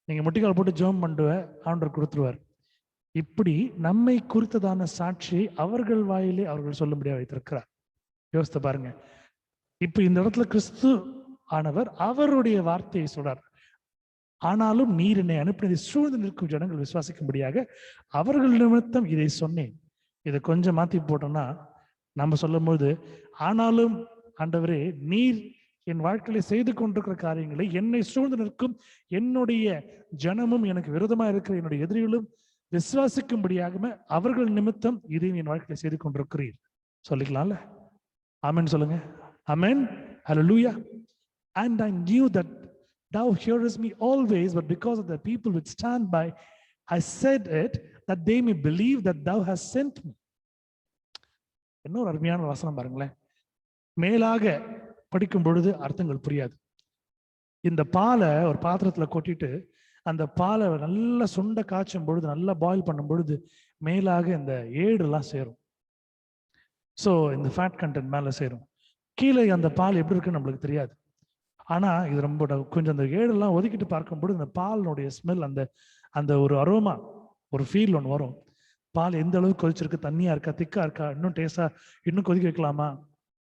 நீங்க முட்டிக்கால் போட்டு ஜெபம் பண்ணுவ, ஆண்டவர் கொடுத்துருவார். இப்படி நம்மை குறித்ததான சாட்சியை அவர்கள் வாயிலே அவர்கள் சொல்லும்படியாக வைத்திருக்கிறார். யோசித்து பாருங்க. இப்ப இந்த இடத்துல கிறிஸ்து ஆனவர் அவருடைய வார்த்தையை சொல்றார். ஆனாலும் நீர் என்னை அனுப்பினதை சூழ்ந்து நிற்கும் ஜனங்கள் விசுவாசிக்கும்படியாக அவர்கள் நிமித்தம் இதை சொன்னேன். இதை கொஞ்சம் மாத்தி போட்டோம்னா நம்ம சொல்லும் போது, ஆனாலும் ஆண்டவரே நீர் என் வாழ்க்கையில செய்து கொண்டிருக்கிற காரியங்களை என்னை சூழ்ந்து நிற்கும் என்னுடைய ஜனமும் எனக்கு விரோதமா இருக்கிற என்னுடைய எதிரிகளும் விசுவாசிக்கும்படியாக அவர்கள் நிமித்தம் இதை என் வாழ்க்கையில செய்து கொண்டிருக்கிறீர் சொல்லிக்கலாம்ல. ஆமென் சொல்லுங்க. ஆமென். ஹல்லேலூயா. And I knew that thou hearest me always, but because of the people which stand by, I said it that they may believe that thou hast sent me. இன்னொரு அருமையான வசனம் பாருங்களேன். மேலாக படிக்கும் பொழுது அர்த்தங்கள் புரியாது. இந்த பாலை ஒரு பாத்திரத்துல கொட்டிட்டு அந்த பாலை நல்லா சுண்ட காய்ச்சும் பொழுது, நல்லா பாயில் பண்ணும் பொழுது மேலாக இந்த ஏடுலாம் சேரும். ஸோ இந்த ஃபேட் கண்டென்ட் மேல சேரும். கீழே அந்த பால் எப்படி இருக்குன்னு நம்மளுக்கு தெரியாது. ஆனா இது ரொம்ப கொஞ்சம் அந்த ஏடெல்லாம் ஒதுக்கிட்டு பார்க்கும்போது இந்த பாலினுடைய ஸ்மெல், அந்த அந்த ஒரு அரோமா, ஒரு ஃபீல் ஒன்று வரும். பால் எந்த அளவுக்கு கொதிச்சிருக்கு, தண்ணியா இருக்கா, திக்கா இருக்கா, இன்னும் டேஸ்டா, இன்னும் கொதிக்க வைக்கலாமா?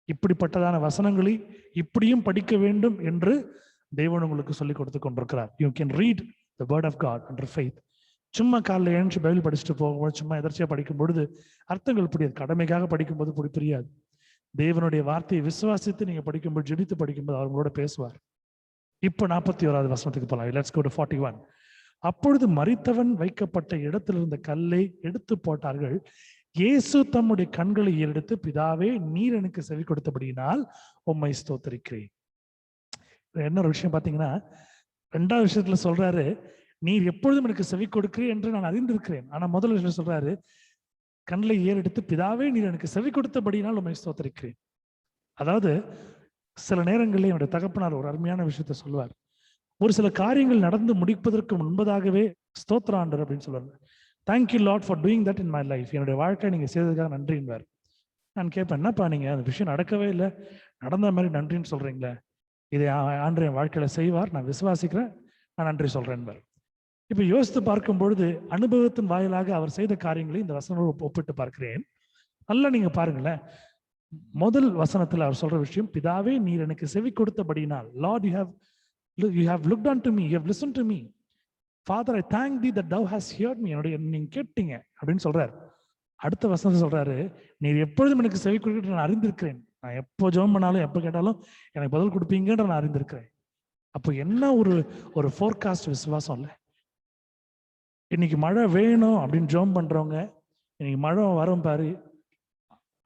இப்படிப்பட்டதான வசனங்களை இப்படியும் படிக்க வேண்டும் என்று தேவன் உங்களுக்கு சொல்லிக் கொடுத்து கொண்டிருக்கிறார். You can read the word of God under faith. சும்மா காலைல எழுந்து பைபிள் படிச்சுட்டு போகும்போது, சும்மா எதர்ச்சியா படிக்கும் பொழுது அர்த்தங்கள் புரியாது. கடமைக்காக படிக்கும்போது புரியாது. தேவனுடைய வார்த்தையை விசுவாசித்து நீங்க படிக்கும்போது, ஜெபித்து படிக்கும்போது அவங்களோட பேசுவார். இப்போ 41வது வசனத்துக்கு போலாம். Let's go to 41. அப்பொழுது மரித்தவன் வைக்கப்பட்ட இடத்தில் இருந்த கல்லை எடுத்து போட்டார்கள். இயேசு தம்முடைய கண்களை ஏறெடுத்து, பிதாவே நீர் எனக்கு செவி கொடுத்தபடியினால் உம்மை ஸ்தோத்திரிக்கிறேன். என்ன ஒரு விஷயம் பாத்தீங்கன்னா, 2வது விஷயத்துல சொல்றாரு, நீர் எப்பொழுதும் எனக்கு செவி கொடுக்கிறேன் என்று நான் அறிந்திருக்கிறேன். ஆனா முதல் விஷயம் சொல்றாரு, கண்களை ஏறெடுத்து, பிதாவே நீர் எனக்கு செவி கொடுத்தபடியினால் உம்மை ஸ்தோத்திரிக்கிறேன். அதாவது சில நேரங்களில் என்னுடைய தகப்பனார் ஒரு அருமையான விஷயத்த சொல்லுவார். ஒரு சில காரியங்கள் நடந்து முடிப்பதற்கு முன்பதாகவே ஸ்தோத்திர ஆண்டவர் அப்படின்னு சொல்லுவாங்க. Thank you Lord for doing that in my life. என்னுடைய வாழ்க்கை நீங்க செய்ததுக்காக நன்றின்வார். நான் கேட்பேன், என்னப்பா நீங்க அந்த விஷயம் நடக்கவே இல்லை, நடந்த மாதிரி நன்றின்னு சொல்றீங்களே, இதை ஆண்டவர் என் வாழ்க்கையில செய்வார், நான் விசுவாசிக்கிறேன், நான் நன்றி சொல்றேன்பார். இப்ப யோசித்து பார்க்கும் பொழுது அனுபவத்தின் வாயிலாக அவர் செய்த காரியங்களை இந்த வசனோடு ஒப்பிட்டு பார்க்கிறேன். நல்லா நீங்க பாருங்களேன். முதல் வசனத்துல அவர் சொல்ற விஷயம், பிதாவே நீர் எனக்கு செவி கொடுத்தபடினால், Lord you have looked unto me, you have listened to me. Father, I thank thee that thou hast heard me. என்னுடைய நீங்க கேட்டீங்க அப்படின்னு சொல்றாரு. அடுத்த வசனத்தை சொல்றாரு, நீர் எப்பொழுதும் எனக்கு செவி கொடுக்க நான் அறிந்திருக்கிறேன். நான் எப்போ ஜெபம் பண்ணாலும் எப்போ கேட்டாலும் எனக்கு பதில் கொடுப்பீங்கன்ற நான் அறிந்திருக்கிறேன். அப்போ என்ன ஒரு ஃபோர்காஸ்ட் விசுவாசம் இல்லை. இன்னைக்கு மழை வேணும் அப்படின்னு ஜெபம் பண்றவங்க, இன்னைக்கு மழை வரும் பாரு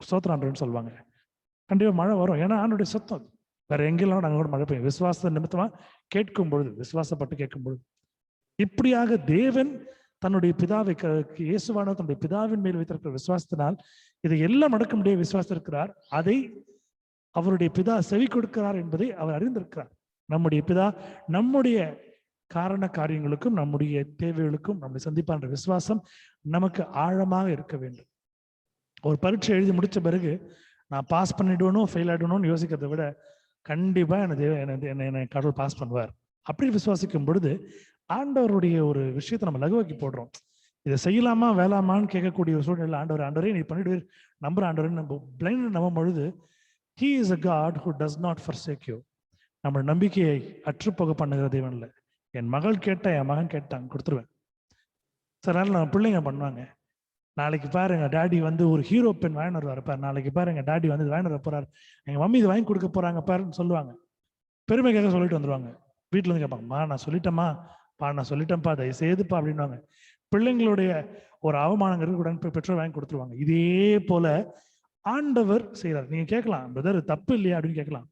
ஸ்தோத்திரம் சொல்லுவாங்க. கண்டிப்பா மழை வரும், ஏன்னா ஆண்டோடைய சத்தம். வேற எங்கெல்லாம் நாங்கள் கூட மழை பெய்யும். விசுவாச நிமித்தமா கேட்கும் பொழுது, விசுவாசப்பட்டு கேட்கும் பொழுது. இப்படியாக தேவன் தன்னுடைய பிதாவை, இயேசுவானவர் தன்னுடைய பிதாவின் மேல் வைத்திருக்கிற விசுவாசத்தினால் இதை எல்லாம் நடக்க முடிய விசுவாசித்திருக்கிறார். அதை அவருடைய பிதா செவி கொடுக்கிறார் என்பதை அவர் அறிந்திருக்கிறார். நம்முடைய பிதா நம்முடைய காரண காரியங்களுக்கும் நம்முடைய தேவைகளுக்கும் நம்மை சந்திப்பான்ற விசுவாசம் நமக்கு ஆழமாக இருக்க வேண்டும். ஒரு பரீட்சை எழுதி முடிச்ச பிறகு நான் பாஸ் பண்ணிடுவனும் ஃபெயில் ஆயிடணும்னு யோசிக்கிறதை விட, கண்டிப்பா என்னை கடவுள் பாஸ் பண்ணுவார் அப்படி விசுவாசிக்கும் பொழுது ஆண்டவருடைய ஒரு விஷயத்தை நம்ம லகுவாக்கி போடுறோம். இதை செய்யலாமா வேளாமான்னு கேட்கக்கூடிய ஒரு சூழ்நிலை, ஆண்டவரே நீ பண்ணிடுவீர், நம்புற ஆண்டவரே நம்ம பிளைண்ட் நம்பும் பொழுது, he is a God who does not forsake you. நம்ம நம்பிக்கையை அற்றுப்போக பண்ணுகிற தேவன் இல்லை. என் மகள் கேட்டா, என் மகன் கேட்டாங்க, கொடுத்துருவேன். சில நாள் நம்ம பிள்ளைங்க பண்ணுவாங்க, நாளைக்கு பாருங்க டாடி வந்து ஒரு ஹீரோ பென் வாங்கி வருவார் பாரு, நாளைக்கு பாருங்க டாடி வந்து வாங்கி வர போறாரு, எங்க மம்மி இது வாங்கி கொடுக்க போறாங்க பாருன்னு சொல்லுவாங்க. பெருமைக்காக சொல்லிட்டு வந்துருவாங்க. வீட்டுல இருந்து கேட்பாங்கம்மா நான் சொல்லிட்டேம்மா, நான் சொல்லிட்டேன்ப்பா தயவு செய்துப்பா அப்படின்வாங்க. பிள்ளைங்களுடைய ஒரு அவமானங்கிறது உடன் பெற்றோர் வாங்கி கொடுத்துருவாங்க. இதே போல ஆண்டவர் செய்யறாரு. நீங்க கேட்கலாம், பிரதர் தப்பு இல்லையா அப்படின்னு கேட்கலாம்.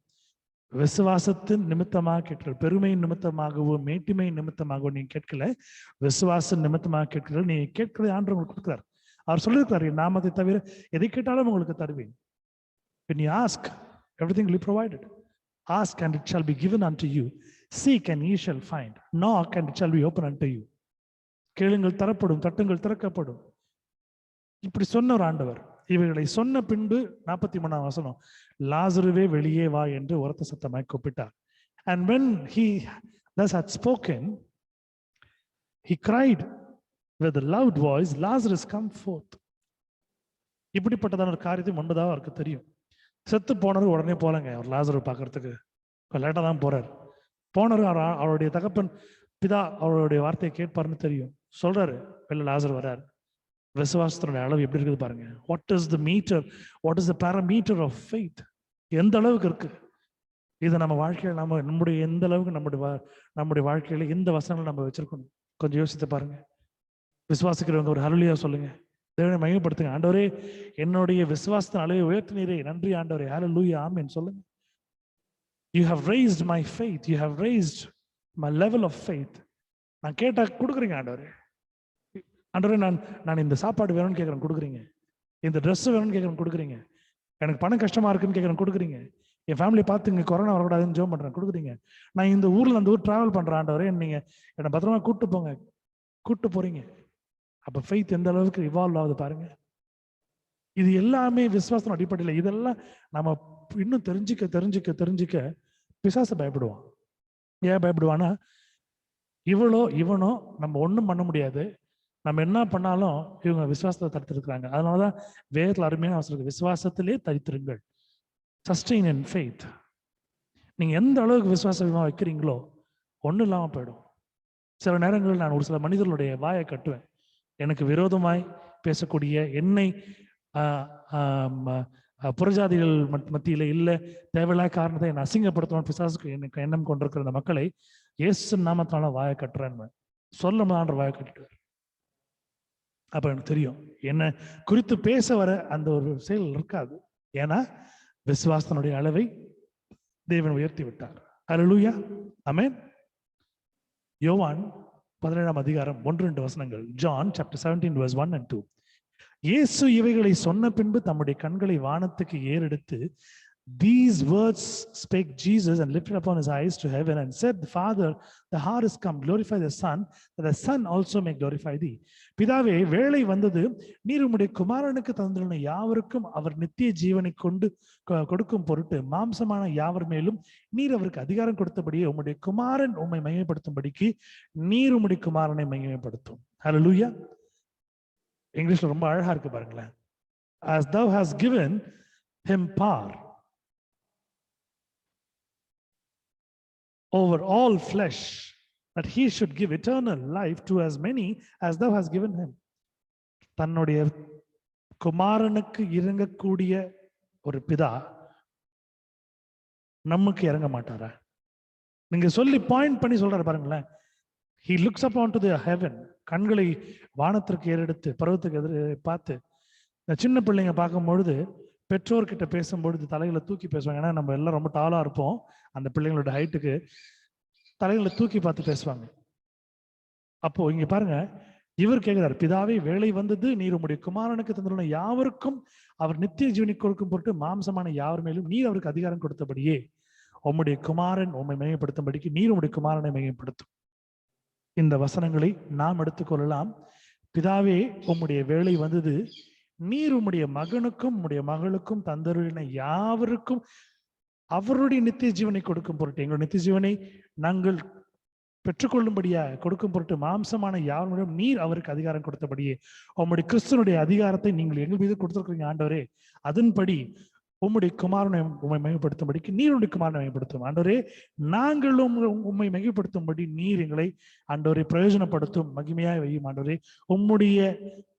விசுவாசத்தின் நிமித்தமாக கேட்கிற, பெருமையின் நிமித்தமாகவோ மேட்டிமையின் நிமித்தமாகவோ நீங்க கேட்கல, விசுவாச நிமித்தமாக கேட்கிற, நீங்க கேட்கிறத ஆண்டவர் உங்களுக்கு கொடுக்குறாரு. அவர் சொல்லியிருக்காரு, என் நாமத்தை தவிர எதை கேட்டாலும் உங்களுக்கு தருவேன். When you ask, everything will be provided. Ask and it shall be given unto you. Seek and ye shall find. Knock and it shall be open unto you. கேளுங்கள் தரப்படும், தட்டுங்கள் திறக்கப்படும். இப்படி சொன்ன ஒரு ஆண்டவர். இவைகளை சொன்ன பின்பு 43ஆம் வசனம், லாசருவே வெளியே வா என்று உரத்த சத்தமாய் கூப்பிட்டார். And when he thus had spoken, he cried with a loud voice, Lazarus, come forth. இப்படிப்பட்டதான ஒரு காரியத்தை முன்பதாக அவருக்கு தெரியும். செத்து போனவர் உடனே போலங்க அவர் லாசரு பார்க்கறதுக்கு, லேட்டாக தான் போறார். போனவர் அவருடைய தகப்பன் பிதா அவருடைய வார்த்தையை கேட்பாருன்னு தெரியும். சொல்றாரு, வெளில லாசர் வர்றாரு. விசுவாசத்தினுடைய அளவு எப்படி இருக்குது பாருங்க. What is the metre, what is the parameter of faith? எந்த அளவுக்கு இருக்கு இது நம்ம வாழ்க்கையில்? நம்முடைய எந்த அளவுக்கு நம்முடைய வாழ்க்கையில எந்த வசனங்கள் நம்ம வச்சிருக்கணும்? கொஞ்சம் யோசித்து பாருங்க. விசுவாசிக்கிறவங்க ஒரு ஹல்லேலூயா சொல்லுங்க. தேவனை மையப்படுத்துங்க. ஆண்டவரே, என்னுடைய விசுவாசத்தின் அளவை உயர்த்தினீரே, நன்றி ஆண்டவரே, ஹல்லேலூயா, ஆமென் சொல்லுங்க. You have raised my faith, you have raised my level of faith. நான் கேட்டா கொடுக்குறீங்க ஆண்டவரே. ஆண்டவரே, நான் இந்த சாப்பாடு வேணும்னு கேட்குறேன், கொடுக்குறீங்க. இந்த ட்ரெஸ் வேணும்னு கேட்குறேன், கொடுக்குறீங்க. எனக்கு பணம் கஷ்டமா இருக்குன்னு கேட்குறேன், கொடுக்குறீங்க. என் ஃபேமிலி பார்த்துங்க, கொரோனா வரக்கூடாதுன்னு ஜோம் பண்றேன், கொடுக்குறீங்க. நான் இந்த ஊர்ல அந்த ஊர் டிராவல் பண்றேன் ஆண்டவரே, நீங்க என்னை பத்திரமா கூட்டு போங்க, கூட்டு போறீங்க. அப்ப ஃபெய்த் எந்த அளவுக்கு இவால்வ் ஆகுது பாருங்க. இது எல்லாமே விசுவாசத்தின் அடிப்படையில். இதெல்லாம் நம்ம இன்னும் தெரிஞ்சுக்க பிசாசு பயப்படுவான். ஏன் பயப்படுவானா, இவனோ நம்ம ஒன்றும் பண்ண முடியாது, நம்ம என்ன பண்ணாலும் இவங்க விசுவாசத்தை தடுத்திருக்கிறாங்க. அதனாலதான் வேதத்துல அருமையான அவசரம் இருக்கு, விசுவாசத்திலே தரித்திருங்கள். சஸ்டெயின் இன் ஃபெய்த். நீங்க எந்த அளவுக்கு விசுவாசமா வைக்கிறீங்களோ ஒன்றும் இல்லாம போயிடும். சில நேரங்களில் நான் ஒரு சில மனிதர்களுடைய வாயை கட்டுவேன். எனக்கு விரோதமாய் பேசக்கூடிய, என்னை புறஜாதிகள் மத்தியில இல்ல தேவையில்லாத காரணத்தை என்னை அசிங்கப்படுத்தணும் பிசாசுக்கு எனக்கு எண்ணம் கொண்டிருக்கிற அந்த மக்களை இயேசு நாமத்தினால வாயை கட்டுறேன்னு சொல்ல வாயை கட்டுவார். அப்ப எனக்கு தெரியும் என்ன குறித்து பேச வர அந்த ஒரு செயல் இருக்காது. ஏன்னா விசுவாசத்தினுடைய அளவை தேவன் உயர்த்தி விட்டார். ஹல்லேலூயா, ஆமென். யோவான் 17ஆம் அதிகாரம் 1-2 வசனங்கள். John chapter 17 verse 1 and 2. இயேசு இவைகளை சொன்ன பின்பு தம்முடைய கண்களை வானத்துக்கு ஏறெடுத்து, these words spake Jesus and lifted upon his eyes to heaven and said, Father, the hour is come, glorify the Son, that the Son also may glorify thee. பிதாவே, வேளை வந்தது, நீர் உம்முடைய குமாரனுக்கு தந்துள்ள யாவருக்கும் அவர் நித்திய ஜீவனை கொடுக்கும் பொருட்டு மாம்சமான யாவர் மேலும் நீர் அவருக்கு அதிகாரம் கொடுத்தபடியே உம்முடைய குமாரன் உம்மை மகிமைப்படுத்தும்படிக்கு நீர் உம்முடைய குமாரனை மகிமைப்படுத்தும். ஹல்லேலூயா. இங்கிலீஷ்ல ரொம்ப அழகா இருக்கு பாருங்களேன். As thou hast given him power over all flesh, that he should give eternal life to as many as thou hast given him. தன்னுடைய குமாரனுக்கு இறங்கக்கூடிய ஒரு பிதா நமக்கு இறங்க மாட்டாரா? நீங்க சொல்லி பாயிண்ட் பண்ணி சொல்றாரு பாருங்களேன். He looks up onto the heaven. கண்களை வானத்திற்கு ஏறெடுத்து பருவத்துக்கு எதிர பார்த்து, இந்த சின்ன பிள்ளைங்க பார்க்கும் பொழுது பெற்றோர்கிட்ட பேசும்பொழுது தலைகளை தூக்கி பேசுவாங்க. ஏன்னா நம்ம எல்லாம் ரொம்ப டாலா இருப்போம். அந்த பிள்ளைங்களோட ஹைட்டுக்கு தலைகளை தூக்கி பார்த்து பேசுவாங்க. அப்போ இங்க பாருங்க, இவர் கேட்கிறார், பிதாவே, வேளை வந்தது, நீர் உம்முடைய குமாரனுக்கு தந்துள்ள யாவருக்கும் அவர் நித்திய ஜீவனை கொடுக்கும் பொருட்டு மாம்சமான யாவர் மேலும் நீர் அவருக்கு அதிகாரம் கொடுத்தபடியே உம்முடைய குமாரன் உம்மை மையப்படுத்தும்படிக்கு நீர் உம்முடைய குமாரனை மையப்படுத்தும். இந்த வசனங்களை நாம் எடுத்துக்கொள்ளலாம். பிதாவே, உம்முடைய வேளை வந்தது, நீர் உம்முடைய மகனுக்கும் உம்முடைய மகளுக்கும் தந்தருளின யாவருக்கும் அவருடைய நித்திய ஜீவனை கொடுக்கும் பொருட்டு, எங்களுடைய நித்திய ஜீவனை நாங்கள் பெற்றுக்கொள்ளும்படியா கொடுக்கும் பொருட்டு மாம்சமான யாவரும் நீர் அவருக்கு அதிகாரம் கொடுத்தபடியே உம்முடைய கிறிஸ்துவனுடைய அதிகாரத்தை நீங்கள் எங்கள் மீது கொடுத்திருக்கிறீங்க ஆண்டவரே. அதன்படி உம்முடைய குமாரனை உம்மை மகிமைப்படுத்தும்படிக்கு நீர் உம்முடைய குமாரனை மகிமைப்படுத்தும் ஆண்டவரே. நாங்களும் உம்மை மகிமைப்படுத்தும்படி நீர் எங்களை ஆண்டவரை பிரயோஜனப்படுத்தும், மகிமையாய் வையும் ஆண்டவரே. உம்முடைய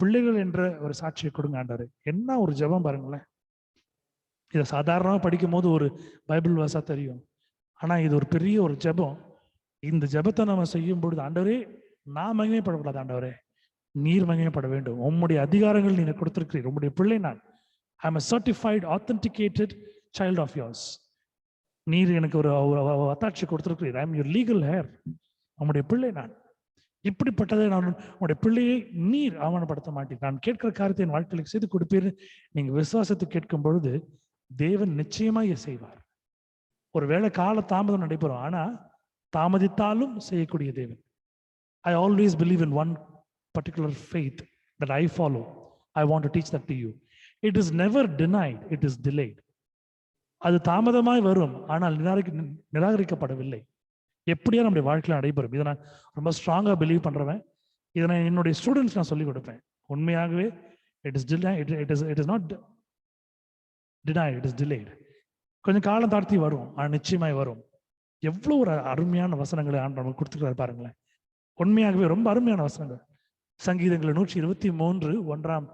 பிள்ளைகள் என்ற ஒரு சாட்சியை கொடுங்க ஆண்டவரே. என்ன ஒரு ஜெபம் பாருங்களேன். இதை சாதாரணமா படிக்கும் போது ஒரு பைபிள் வாசா தெரியும். ஆனா இது ஒரு பெரிய ஒரு ஜெபம். இந்த ஜெபத்தை நம்ம செய்யும் பொழுது, ஆண்டவரே, நான் மகிமைப்படக்கூடாது ஆண்டவரே, நீர் மகிமைப்பட வேண்டும். உம்முடைய அதிகாரங்கள் நீங்க கொடுத்திருக்கிறீர். உம்முடைய பிள்ளை நான். I am a certified, authenticated child of yours. நீர் எனக்கு ஒரு அத்தாட்சி கொடுத்திருக்கிறீர். I am your legal heir. உம்முடைய பிள்ளை நான். இப்படிப்பட்டதை நான் உங்களுடைய பிள்ளையை நீர் அவமானப்படுத்த மாட்டேன். நான் கேட்கிற காரியத்தை என் வாழ்க்கையில் செய்து கொடுப்பீர். நீங்க விசுவாசத்தை கேட்கும் பொழுது தேவன் நிச்சயமாக செய்வார். ஒருவேளை கால தாமதம் நடைபெறும், ஆனா தாமதித்தாலும் செய்யக்கூடிய தேவன். I always believe in one particular faith that I follow. I want to teach that to you. It is never denied, it is delayed. அது தாமதமாய் வரும், ஆனால் நிராகரிக்கப்படவில்லை. எப்படியா நம்முடைய வாழ்க்கையில் நடைபெறும். இதை நான் ரொம்ப ஸ்ட்ராங்கா பிலீவ் பண்றேன். இதை நான் என்னுடைய ஸ்டூடெண்ட்ஸ் நான் சொல்லிக் கொடுப்பேன். உண்மையாகவே it is not denied, it is delayed. கொஞ்சம் காலம் தாழ்த்தி வரும், ஆனால் நிச்சயமாய் வரும். எவ்வளவு ஒரு அருமையான வசனங்களை ஆண்டவர் கொடுத்துக்கிறார் பாருங்களேன். உண்மையாகவே ரொம்ப அருமையான வசனங்கள். சங்கீதங்கள் 123 1ஆம்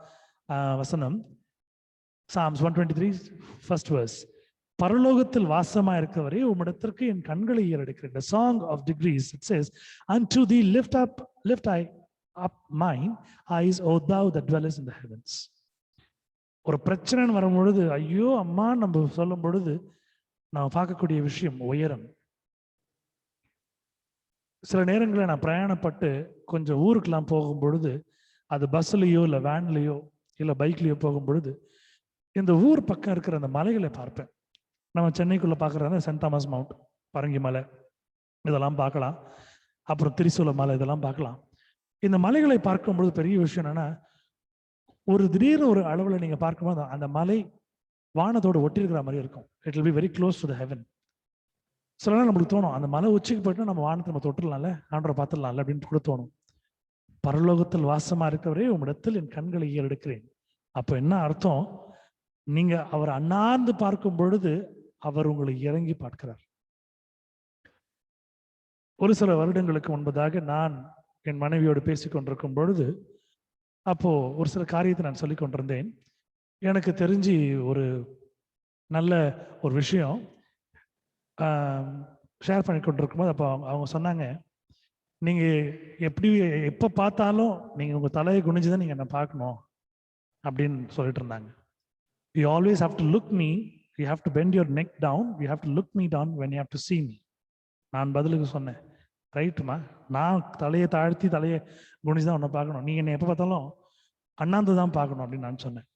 வசனம், Psalms 123 first verse. பரலோகத்தில் வாசமா இருக்கிறவரே உம்மிடத்திற்கு என் கண்களை ஏறெடுக்கிறேன். The song of degrees, it says, unto thee lift I up mine eyes, O thou that dwellest in the heavens. ஒரு பிரச்சனைன்னு வரும் பொழுது ஐயோ அம்மா நம்ம சொல்லும் பொழுது நான் பார்க்கக்கூடிய விஷயம் உயரம். சில நேரங்களில் நான் பிரயாணப்பட்டு கொஞ்சம் ஊருக்கெல்லாம் போகும் பொழுது, அது பஸ்லையோ இல்லை வேன்லையோ இல்லை பைக்லையோ போகும் பொழுது இந்த ஊர் பக்கம் இருக்கிற அந்த மலைகளை பார்ப்பேன். நம்ம சென்னைக்குள்ள பார்க்குறது சென்ட் தாமஸ் மவுண்ட், பரங்கி மலை, இதெல்லாம் பார்க்கலாம். அப்புறம் திரிசூல மலை, இதெல்லாம் பார்க்கலாம். இந்த மலைகளை பார்க்கும்பொழுது பெரிய விஷயம் என்னன்னா, ஒரு திடீர்னு ஒரு அளவில் நீங்கள் பார்க்கும்போது அந்த மலை வானத்தோடு ஒட்டி இருக்கிற மாதிரி இருக்கும். It will be very close to the heaven. சில நேரம் நம்மளுக்கு தோணும், அந்த மலை உச்சிக்கு போயிட்டு நம்ம வானத்தை நம்ம தொட்டுடலாம்ல, ஆண்டரை பார்த்துடலாம்ல அப்படின்னு கூட தோணும். பரலோகத்தில் வாசமா இருக்கிறவரே உம்மிடத்தில் என் கண்களை ஏறெடுக்கிறேன். அப்போ என்ன அர்த்தம்? நீங்க அவர் அண்ணாந்து பார்க்கும் பொழுது அவர் உங்களை இறங்கி பார்க்கிறார். ஒரு சில வருடங்களுக்கு முன்பதாக நான் என் மனைவியோடு பேசிக் கொண்டிருக்கும் பொழுது, அப்போ ஒரு சில காரியத்தை நான் சொல்லிக் கொண்டிருந்தேன். எனக்கு தெரிஞ்சு ஒரு நல்ல ஒரு விஷயம் ஷேர் பண்ணி கொண்டிருக்கும் போது அப்போ அவங்க சொன்னாங்க, நீங்க எப்போ பார்த்தாலும் நீங்க உங்க தலையை குனிஞ்சுதான் நீங்க என்ன பார்க்கணும் அப்படின்னு சொல்லிட்டு இருந்தாங்க. You always have to look me, you have to bend your neck down, you have to look me down when you have to see me. நான் பதிலுக்கு சொன்னேன், ரைட்டுமா, நான் தலையை தாழ்த்தி தலையை குனிஞ்சு தான் உன்னை பார்க்கணும், நீ என்னை எப்போ பார்த்தாலும் அண்ணாந்து தான் பார்க்கணும் அப்படின்னு நான் சொன்னேன்.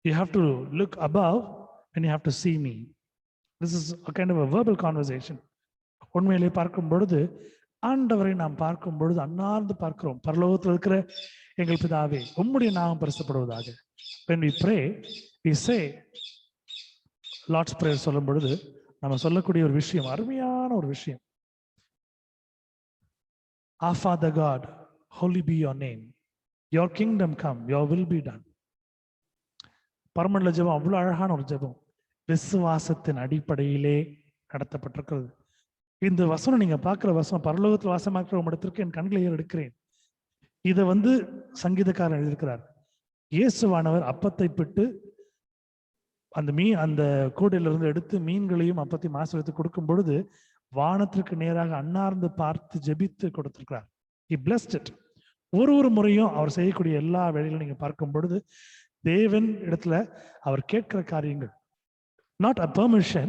You have to look above when you have to see me. This is a kind of a verbal conversation. உண்மையிலே பார்க்கும் பொழுது ஆண்டவரை நாம் பார்க்கும் பொழுது அண்ணாந்து பார்க்கிறோம். பரலோகத்தில் இருக்கிற எங்கள் பிதாவே உம்முடைய நாமம் பரிசுத்தப்படுவதாக. When we pray, we say Lord's Prayer சொல்லும் பொழுது நம்ம சொல்லக்கூடிய ஒரு விஷயம், அருமையான ஒரு விஷயம். Our Father God, holy be your name. Your kingdom come, your will be done. பரமண்டல ஜெபம் அவ்வளவு அழகான ஒரு ஜெபம். விசுவாசத்தின் அடிப்படையிலே நடத்தப்பட்டிருக்கிறது. இந்த வசனம் நீங்க பார்க்கிற வசனம், பரலோகத்தில் வாசமாக்கிற இடத்திற்கு என் கண்களை ஏறெடுக்கிறேன். இதை சங்கீதக்காரன் எழுதியிருக்கிறார். இயேசுவானவர் அப்பத்தை பிட்டு அந்த கூடையிலிருந்து எடுத்து மீன்களையும் அப்பத்தையும் ஆசீர்வதித்து கொடுக்கும் பொழுது வானத்திற்கு நேராக அண்ணார்ந்து பார்த்து ஜெபித்து கொடுத்திருக்கிறார். He blessed it. ஒரு முறையும் அவர் செய்யக்கூடிய எல்லா வேலைகளும் நீங்க பார்க்கும் பொழுது தேவன் இடத்துல அவர் கேட்கிற காரியங்கள் not a permission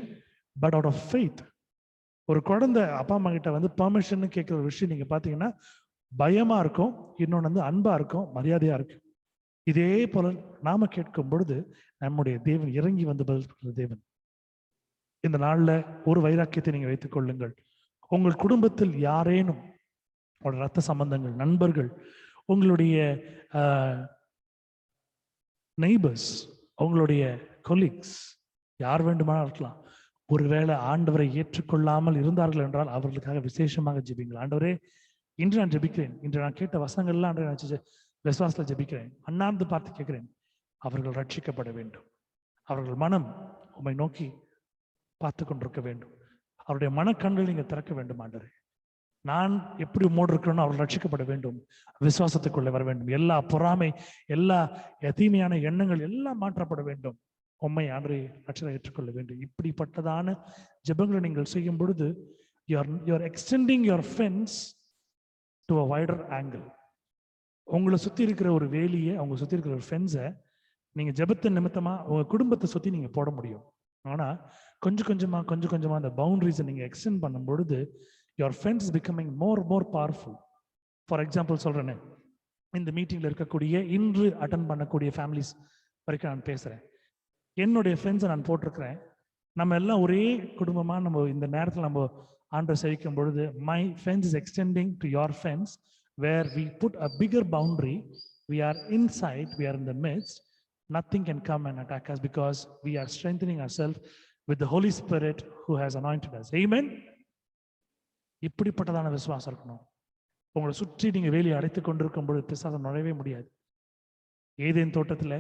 but out of faith. ஒரு குழந்தை அப்பா அம்மா கிட்ட பெர்மிஷன் கேட்கிற ஒரு விஷயம் நீங்க பாத்தீங்கன்னா பயமா இருக்கும், இன்னொன்னு அன்பா இருக்கும், மரியாதையா இருக்கும். இதே போல நாம கேட்கும் பொழுது நம்முடைய தேவன் இறங்கி பதில் தேவன். இந்த நாள்ல ஒரு வைராக்கியத்தை நீங்க வைத்துக் கொள்ளுங்கள். உங்கள் குடும்பத்தில் யாரேனும் ரத்த சம்பந்தங்கள், நண்பர்கள், உங்களுடைய நெய்பர்ஸ், உங்களுடைய கொலீக்ஸ், யார் வேண்டுமானால் இருக்கலாம், ஒருவேளை ஆண்டவரை ஏற்றுக்கொள்ளாமல் இருந்தார்கள் என்றால் அவர்களுக்காக விசேஷமாக ஜெபிங்கள். ஆண்டவரே, இன்று நான் ஜெபிக்கிறேன், இன்று நான் கேட்ட வசனங்கள்லாம் ஆண்டவரே நான் விசுவாசத்தில் ஜெபிக்கிறேன், அண்ணாந்து பார்த்து கேட்கிறேன், அவர்கள் ரட்சிக்கப்பட வேண்டும். அவர்கள் மனம் உம்மை நோக்கி பார்த்து கொண்டிருக்க வேண்டும். அவருடைய மனக்கண்கள் நீங்க திறக்க வேண்டும். ஆண்டவரே, நான் எப்படி உம்மோடு இருக்கிறேனோ அவர்கள் ரட்சிக்கப்பட வேண்டும், விசுவாசத்துக்குள்ளே வர வேண்டும். எல்லா பொறாமை, எல்லா தீமையான எண்ணங்கள் எல்லாம் மாற்றப்பட வேண்டும். உம்மை ஆண்டவரே ரட்சகரை ஏற்றுக்கொள்ள வேண்டும். இப்படிப்பட்டதான ஜெபங்களை நீங்கள் செய்யும் பொழுது you are extending your fence to a wider angle. உங்களை சுத்தி இருக்கிற ஒரு வேலியை, அவங்க சுத்தி இருக்கிற ஒரு ஃபென்ஸை நீங்க ஜெபத்தின் நிமித்தமா உங்க குடும்பத்தை சுத்தி நீங்க போட முடியும். ஆனா கொஞ்சம் கொஞ்சமா அந்த பவுண்டரிஸை நீங்க எக்ஸ்டெண்ட் பண்ணும் பொழுது your fence is becoming more powerful. For example சொல்றேனே, இந்த மீட்டிங்ல இருக்கக்கூடிய இன்று அட்டன் பண்ணக்கூடிய ஃபேமிலிஸ் வரைக்கும் நான் பேசுறேன். என்னுடைய ஃப்ரெண்ட்ஸை நான் போட்டிருக்கிறேன். நம்ம எல்லாம் ஒரே குடும்பமா நம்ம இந்த நேரத்தில் நம்ம ஆண்டவர் சேவிக்கும் பொழுது, my fence is extending to your fence, where we put a bigger boundary, we are inside, we are in the midst, nothing can come and attack us because we are strengthening ourselves with the Holy Spirit who has anointed us. Amen. இப்படிப்பட்டதான விசுவாசம் இருக்கணும். உங்களை சுற்றி நீங்க வேலையை அடைத்து கொண்டிருக்கும் பொழுது பிசாசு நுழையவே முடியாது. ஏதேன் தோட்டத்துல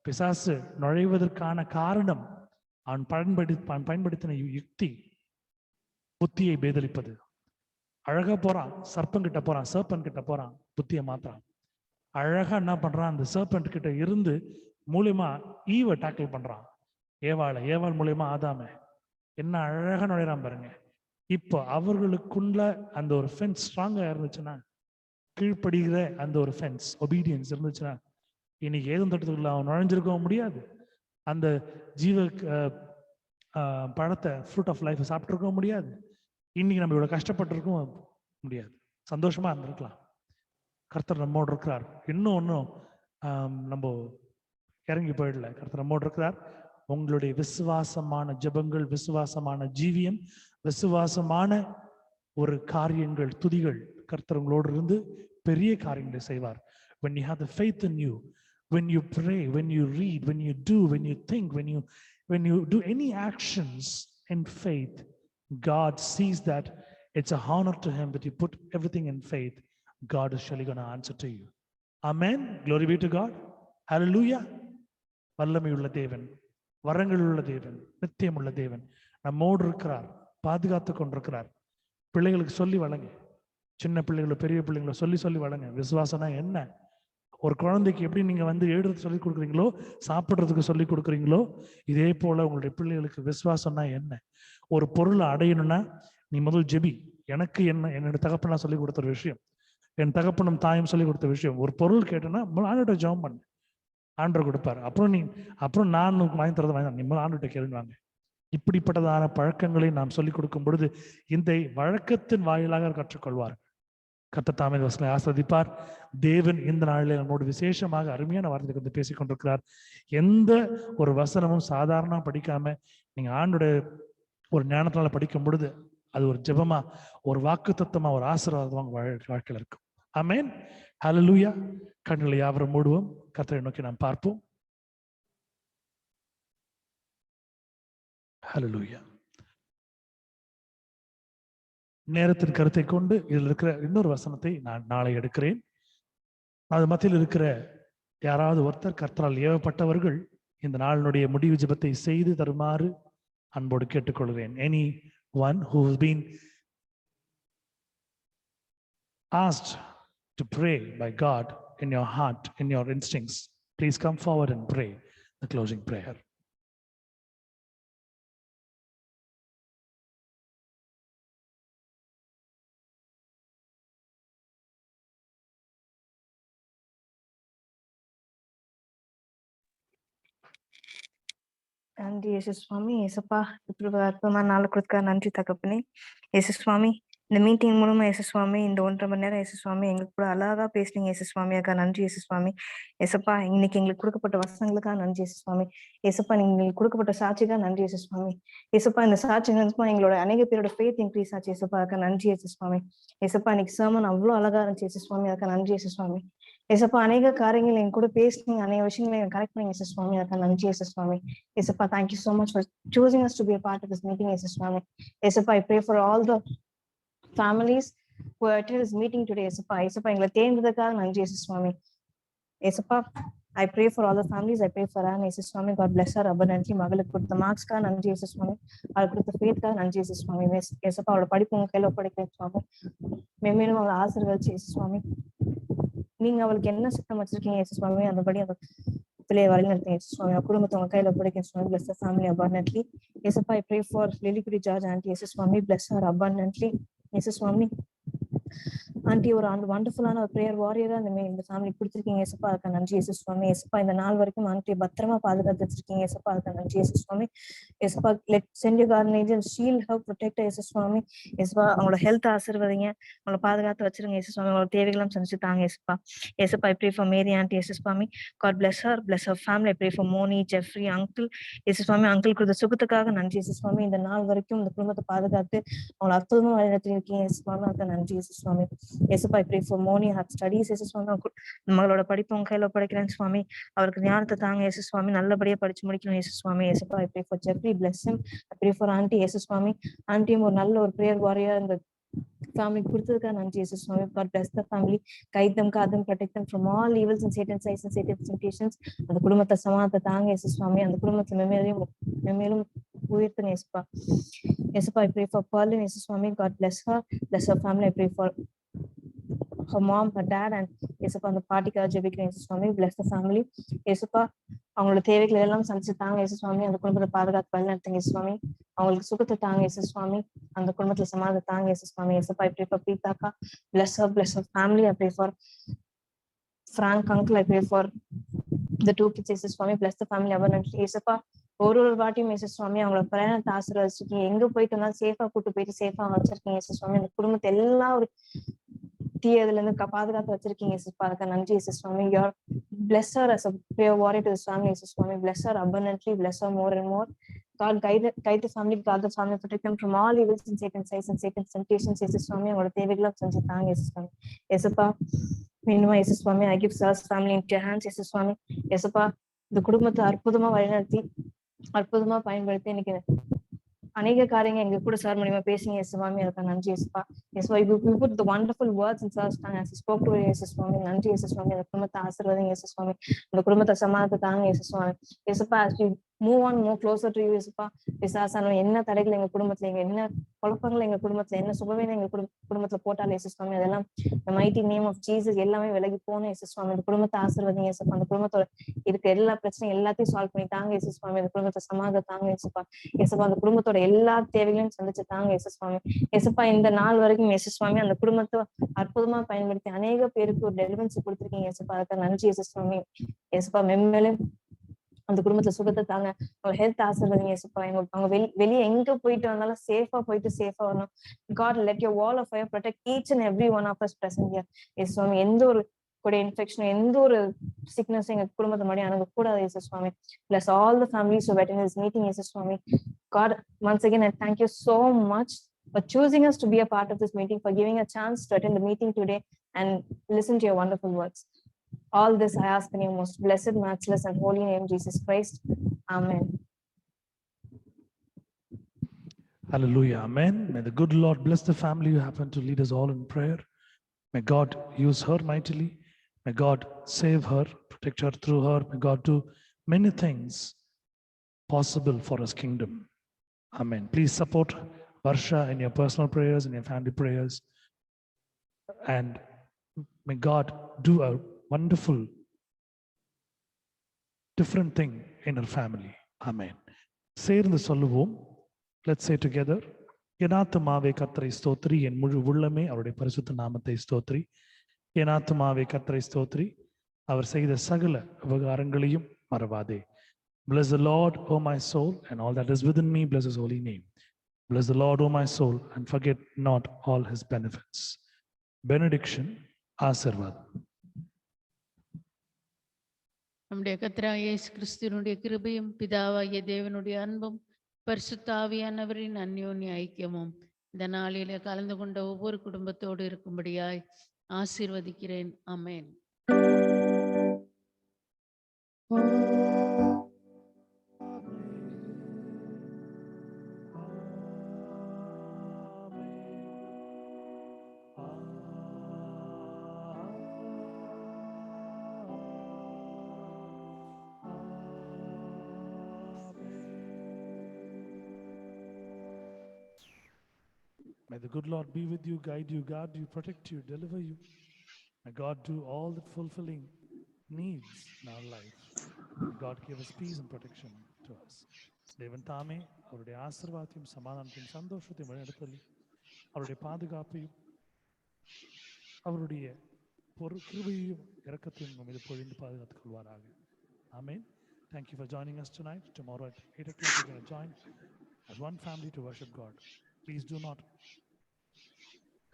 பிசாசு நுழைவதற்கான காரணம் அவன் பயன்படுத்தின யுக்தி புத்தியை பேதலிப்பது. அழகா போறான், சர்ப்பன் கிட்ட போறான், சர்ப்பன் கிட்ட போறான், புத்தியை மாத்துறான். அழகா என்ன பண்றான், அந்த சர்பன்ட் கிட்ட இருந்து மூலியமா ஈவை டேக்கிள் பண்றான், ஏவாள் மூலியமா ஆதாம என்ன அழகா நுழைறான் பாருங்க. இப்போ அவர்களுக்குள்ள அந்த ஒரு ஃபென்ஸ் ஸ்ட்ராங்கா இருந்துச்சுன்னா, கீழ்ப்படுகிற அந்த ஒரு ஃபென்ஸ் ஒபீடியன்ஸ் இருந்துச்சுன்னா, இன்னைக்கு ஏதும் தோட்டத்துக்குள்ள அவன் நுழைஞ்சிருக்கவும் முடியாது, அந்த ஜீவ பழத்தை ஃப்ரூட் ஆஃப் லைஃப் சாப்பிட்டுருக்கவும் முடியாது, இன்னைக்கு நம்ம இவ்வளவு கஷ்டப்பட்டிருக்கவும் முடியாது, சந்தோஷமா இருந்திருக்கலாம். கர்த்தர் நம்மோடு இருக்கிறார். இன்னும் நம்ம இறங்கி போயிடல. கர்த்தர் நம்மோடு இருக்கிறார். உங்களுடைய விசுவாசமான ஜெபங்கள், விசுவாசமான ஜீவியம், விசுவாசமான ஒரு காரியங்கள், துதிகள், கர்த்தர் உங்களோடு இருந்து பெரிய காரியங்களை செய்வார். When you have the faith in you, when you pray, when you read, when you do, when you think, when you do any actions in faith, God sees that it's a honor to him that you put everything in faith. God is surely going to answer to you. Amen. Glory be to God. Hallelujah. வல்லமை உள்ள தேவன், வரங்கள் உள்ள தேவன், நித்தியம் உள்ள தேவன் நம்மோடு இருக்கிறார், பாதுகாத்து கொண்டிருக்கிறார். பிள்ளைகளுக்கு சொல்லி வளங்க, சின்ன பிள்ளைகளை பெரிய பிள்ளைங்களை சொல்லி வளங்க. விசுவாசம்னா என்ன? ஒரு குழந்தைக்கு எப்படி நீங்க எழுதுறது சொல்லி கொடுக்குறீங்களோ, சாப்பிட்றதுக்கு சொல்லி கொடுக்குறீங்களோ, இதே போல உங்களுடைய பிள்ளைகளுக்கு விசுவாசம்னா என்ன? ஒரு பொருளை அடையணும்னா நீ முதல் ஜெபி. எனக்கு என்னோட தகப்பனா சொல்லி கொடுத்த ஒரு விஷயம், என் தகப்பனும் தாயும் சொல்லி கொடுத்த விஷயம், ஒரு பொருள் கேட்டேன்னா ஆண்டோட ஜெபம் பண்ணு, ஆண்டவர் கொடுப்பாரு. அப்புறம் நான் வாங்கி தரது வாங்கி நீ ஆண்டோட்ட கேள்விவாங்க. இப்படிப்பட்டதான பழக்கங்களை நாம் சொல்லிக் கொடுக்கும் பொழுது இந்த வழக்கத்தின் வாயிலாக கற்றுக்கொள்வார். கர்த்தர் தாமே வசனங்களை ஆசீர்வதிப்பார். தேவன் இந்த நாளில் நம்மோடு விசேஷமாக அருமையான வார்த்தைகளை வந்து பேசிக் கொண்டிருக்கிறார். எந்த ஒரு வசனமும் சாதாரண படிக்காம நீங்க ஆண்டோட ஒரு ஞானத்தினால படிக்கும் பொழுது அது ஒரு ஜெபமா, ஒரு வாக்குத்தத்தமா, ஒரு ஆசீர்வாதமா உங்க வாழ்க்கையில இருக்கும். ஆமென். ஹல்லேலூயா. கண்களை யாவரும் மூடுவோம், கர்த்தரை நோக்கி நாம் பார்ப்போம். ஹல்லேலூயா. நேரத்தின் கருத்தை கொண்டு இதில் இருக்கிற இன்னொரு வசனத்தை நான் நாளை எடுக்கிறேன். அது மத்தியில் இருக்கிற யாராவது ஒருத்தர் கர்த்தரால் ஏவப்பட்டவர்கள் இந்த நாளினுடைய முடிவு ஜெபத்தை செய்து தருமாறு அன்போடு கேட்டுக்கொள்கிறேன். Anyone who has been asked to pray by God in your heart, in your instincts, please come forward and pray the closing prayer. நன்றி இயேசு சுவாமி. ஏசப்பா, இப்படி ஒரு அற்புதமான நாள் கொடுக்க நன்றி தகப்பனே. இயேசு சுவாமி, இந்த மீட்டிங் மூலமா இயேசு சுவாமி இந்த 1.5 மணி நேரம் இயேசு சுவாமி எங்களுக்கு கூட அழகா பேசுனீங்க இயேசு சுவாமி. அக்கா நன்றி இயேசு சுவாமி. ஏசப்பா, இன்னைக்கு எங்களுக்கு கொடுக்கப்பட்ட வசனங்களுக்காக நன்றி இயேசு சுவாமி. ஏசப்பா, நீங்க எங்களுக்கு கொடுக்கப்பட்ட சாட்சிக்காக நன்றி இயேசு சுவாமி. ஏசப்பா, இந்த சாட்சி நினைச்சுமா எங்களோட அநேக பேரோட ஃபேத் இன்க்ரீஸ் ஆச்சு ஏசப்பா. அக்கா நன்றி இயேசு சுவாமி. ஏசப்பா, இன்னைக்கு சர்மன் அவ்வளவு அழகா இருந்துச்சு இயேசு சுவாமி. அக்கா நன்றி இயேசு சுவாமி. ஏசப்பா, அநேக காரியங்கள் எங்க கூட பேசுனீங்க, அநேக விஷயங்களை கரெக்ட் பண்ணீங்க இயேசு சுவாமி. அக்கா நன்றி இயேசு சுவாமி. ஏசப்பா, thank you so much for choosing us to be a part of this meeting இயேசு சுவாமி. ஏசப்பா, I pray for all the families who attended this meeting today. ஏசப்பா, எங்களை தேர்ந்ததுக்காக நன்றி இயேசு சுவாமி. ஏசப்பா, I pray for all the families. I pray for Anne இயேசு சுவாமி. God bless her abundantly. மகளுக்கு கொடுத்த மார்க்ஸ்க்காக நன்றி இயேசு சுவாமி. அவளுக்கு கொடுத்த ஃபேத்க்காக நன்றி இயேசு சுவாமி. ஏசப்பா, அவளோட படிப்பு உங்க கையில ஒப்படைக்கிறேன் சுவாமி. மேலும் அவளை ஆசீர்வதிச்சு இயேசு சுவாமி. நீங்க அவளுக்கு என்ன சித்தம் வச்சிருக்கீங்க இயேசு சுவாமி, அந்தபடி அந்த பிள்ளையை வழிநடத்துங்க இயேசு சுவாமி. குடும்பத்தை உங்க கையில ஒப்படைக்கிறேன் சுவாமி. Bless the family abundantly. ஏசப்பா, I pray for Lily Kudi George auntie இயேசு சுவாமி. Bless her abundantly இயேசு சுவாமி. ஆண்டி ஒரு அந்த வண்டர்ஃபுல்லான ஒரு ப்ரேயர் வாரியரா இந்த ஃபேமிலி கொடுத்துருக்கீங்க ஏசப்பா, அதுக்கு நன்றி இயேசு சுவாமி. ஏசப்பா இந்த நாள் வரைக்கும் ஆண்டி பத்திரமா பாதுகாத்து வச்சிருக்கீங்க ஏசப்பா, அதுக்கு நன்றி இயேசு சுவாமி. ஏசப்பா let send you guardian angel shield her protect இயேசு சுவாமி. ஏசப்பா அவங்களோட ஹெல்த் ஆசீர்வதிங்க, அவங்கள பாதுகாத்து வச்சிருங்க இயேசு சுவாமி. அவங்களோட தேவைகளும் சந்திச்சு தாங்க ஏசப்பா. ஏசப்பா I pray for Mary auntie இயேசு சுவாமி. God bless her family. I pray for Moni, Jeffrey, uncle இயேசு சுவாமி. அங்கிள் கொடுத்த சுகத்துக்காக நன்றி இயேசு சுவாமி. இந்த நாள் வரைக்கும் இந்த குடும்பத்தை பாதுகாத்து அவங்களை அற்புதமா வழிநடத்திருக்கீங்க இயேசு சுவாமி, அதுக்கு நன்றி இயேசு சுவாமி. ஏசப்பா I pray for Moni, her studies இயேசு சுவாமி. மகளோட படிப்பு உங்க கையில ஒப்படைக்கிறேன் சுவாமி. அவருக்கு ஞானத்தை தாங்க இயேசு சுவாமி, நல்லபடியா படிச்சு முடிக்கணும் இயேசு சுவாமி. ஏசப்பா I pray for Jeffrey, bless him. I pray for auntie இயேசு சுவாமி. ஆண்டியும் ஒரு நல்ல ஒரு prayer warrior இந்த family கொடுத்ததுக்காக நன்றி இயேசு சுவாமி. God bless the family, guide them, guard them, protect them from all evils and Satan's lies and Satan's temptations. அந்த குடும்பத்தை சமாதானத்தை தாங்க இயேசு சுவாமி. அந்த குடும்பத்தை மென்மேலும் உயர்த்துங்க இயேசுப்பா. இயேசுப்பா I pray for Pearlin இயேசு சுவாமி. God bless her, bless her family. I pray for her mom, her dad and இயேசுப்பா அந்த பாட்டிக்காக ஜெபிக்கிறேன் இயேசு சுவாமி. Bless the family. இயேசுப்பா அவங்களோட தேவைகளை எல்லாம் சந்திச்சு தாங்க இயேசு சுவாமி. அந்த குடும்பத்தை பாதுகாத்து வழிநடத்துங்க இயேசு சுவாமி. அவங்களுக்கு சுகத்தை தாங்க இயேசு சுவாமி. அந்த குடும்பத்துல சமாதானத்தை தாங்க இயேசு சுவாமி. இயேசுப்பா I pray for Preetaka, bless her family. I pray for Frank uncle. I pray for the two kids இயேசு சுவாமி. Bless the family abundantly. இயேசுப்பா ஒரு வாட்டியும் இயேசு சுவாமி அவங்களோட பிரயாணத்தை ஆசீர்வதிச்சிருக்கீங்க. எங்க போயிட்டு இருந்தாலும் சேஃபா கூட்டு போயிட்டு சேஃபா வச்சிருக்கீங்க இயேசு சுவாமி. அந்த குடும்பத்தை எல்லா ஒரு தீயதுல இருந்து பாதுகாத்து வச்சிருக்கீங்க இயேசுப்பா, அதுக்கு நன்றி இயேசு சுவாமி. Your bless her as a prayer warrior to this family இயேசு சுவாமி. Bless her abundantly, bless her more and more. God guide the family, guard the family, protect them from all evils and Satan's lies and Satan's temptations இயேசு சுவாமி. அவங்களோட தேவைகளை செஞ்சு தாங்க இயேசு சுவாமி. இயேசுப்பா மீண்டுமா இயேசு சுவாமி I give Sir's family into your hands இயேசு சுவாமி. இயேசுப்பா இந்த குடும்பத்தை அற்புதமா வழிநடத்தி அற்புதமா பயன்படுத்தி இன்னைக்கு அநேக காரியங்கள் எங்க கூட சார் மூலியமா பேசுங்க இயேசு சுவாமி, அதுக்கு நன்றி இயேசுப்பா. இயேசுப்பா you put the wonderful words in Sir's tongue as he spoke to இயேசு சுவாமி. நன்றி இயேசு சுவாமி. அந்த குடும்பத்தை ஆசீர்வதிங்க இயேசு சுவாமி. அந்த குடும்பத்தை சமாதானத்தை தாங்க இயேசு சுவாமி. இயேசுப்பா as we move on more closer to you இயேசுப்பா, பிசாசான என்ன தடைகள் எங்க குடும்பத்துல, என்ன குழப்பங்கள் எங்க குடும்பத்துல, என்ன சுபவேனை எங்க குடும்பத்துல போட்டாலும் இயேசு சுவாமி, அதெல்லாம் the mighty name of Jesus எல்லாமே விலகி போகணும் இயேசு சுவாமி. அந்த குடும்பத்தை ஆசீர்வதிங்க இயேசுப்பா. அந்த குடும்பத்தோட இருக்க எல்லா பிரச்சனையும் எல்லாத்தையும் சால்வ் பண்ணி தாங்க இயேசு சுவாமி. அந்த குடும்பத்தை சமாதானம் தாங்க இயேசுப்பா. இயேசுப்பா அந்த குடும்பத்தோட எல்லா தேவைகளையும் சந்திச்சு தாங்க இயேசு சுவாமி. இயேசுப்பா இந்த நாள் வரைக்கும் இயேசு சுவாமி அந்த குடும்பத்தை அற்புதமா பயன்படுத்தி அநேக பேருக்கு ஒரு டெலிவரன்ஸ் கொடுத்துருக்கீங்க இயேசுப்பா, அதுக்கு நன்றி இயேசு சுவாமி. இயேசுப்பா மென்மேலும் அந்த குடும்பத்துல சுகத்தை தாங்க, அவங்க ஹெல்த் ஆசீர்வதிங்க இயேசுப்பா. அவங்க வெளியே எங்க போயிட்டு வந்தாலும் சேஃபா போயிட்டு சேஃபா வரணும். God let your wall of fire protect each and every one of us present here இயேசு சுவாமி. எந்த ஒரு கூட இன்ஃபெக்ஷன், எந்த ஒரு சிக்னஸ் எங்க குடும்பத்தை மாதிரி அணுக கூடாது இயேசு சுவாமி. Bless all the families who attend this meeting இயேசு சுவாமி. God, once again I thank you so much for choosing us to be a part of this meeting, for giving a chance to attend the meeting today and listen to your wonderful words. All this I ask in your most blessed, matchless and holy name, Jesus Christ. Amen. Hallelujah. Amen. May the good Lord bless the family who happen to lead us all in prayer. May God use her mightily. May God save her, protect her through her. May God do many things possible for his kingdom. Amen. Please support Varsha in your personal prayers, in your family prayers. And may God do a wonderful, different thing in her family. Amen. சேர்ந்து சொல்லுவோம். Let's say together. என் ஆத்துமாவே கர்த்தரை ஸ்தோத்திரி, என் முழு உள்ளமே அவருடைய பரிசுத்த நாமத்தை ஸ்தோத்திரி. என் ஆத்துமாவே கர்த்தரை ஸ்தோத்திரி, அவர் செய்த சகல உபகாரங்களையும் மறவாதே. Bless the Lord, O my soul, and all that is within me, bless his holy name. Bless the Lord, O my soul, and forget not all his benefits. Benediction, ஆசீர்வாதம். நம்முடைய கர்த்தராகிய இயேசு கிறிஸ்துவினுடைய கிருபையும் பிதாவாகிய தேவனுடைய அன்பும் பரிசுத்த ஆவியானவரின் அந்யோன்ய ஐக்கியமும் இந்த நாளிலே கலந்து கொண்ட ஒவ்வொரு குடும்பத்தோடு இருக்கும்படியாய் ஆசீர்வதிக்கிறேன். ஆமென். May the good Lord be with you, guide you, guard you, protect you, deliver you. May God do all the fulfilling needs in our life. May God give us peace and protection to us. தேவன் தாமே அவருடைய ஆசீர்வாதத்தையும் சமாதானத்தையும் சந்தோஷத்தையும் வழிநடத்தலி அவருடைய பாதுகாப்பையும் அவருடைய கிருபையையும் இரக்கத்தையும் உங்கள் மீது பொழிந்து பாதுகாத்துக் கொள்வாராக. Amen. Thank you for joining us tonight. Tomorrow at 8 o'clock we're going to join as one family to worship God. Please do not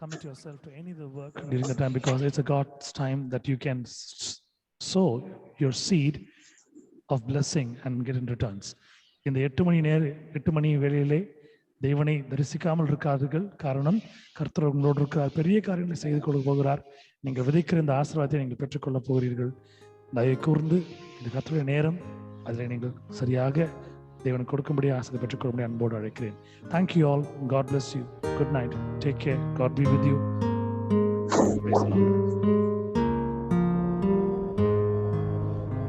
commit yourself to any of the work during the time, because it's a God's time that you can sow your seed of blessing and get in returns. இந்த 8 மணி வேளையிலே தேவனை தரிசிக்காமல் இருக்காதீர்கள். காரணம், கர்த்தர் உங்களோடு இருக்கிறார், பெரிய காரியங்களை செய்து கொள்ள போகிறார். நீங்கள் விதைக்கிற இந்த ஆசீர்வாதத்தை நீங்கள் பெற்றுக்கொள்ள போகிறீர்கள். தயவு கூர்ந்து இந்த கர்த்தருடைய நேரம், அதில் நீங்கள் சரியாக தேவனுக்கு கொடுக்கும்படி ஆசீர்வாதத்தை பெற்றுக்கொள்ளும்படி அன்போடு அழைக்கிறேன். Thank you all. God bless you. Good night. Take care. God be with you. Praise the Lord.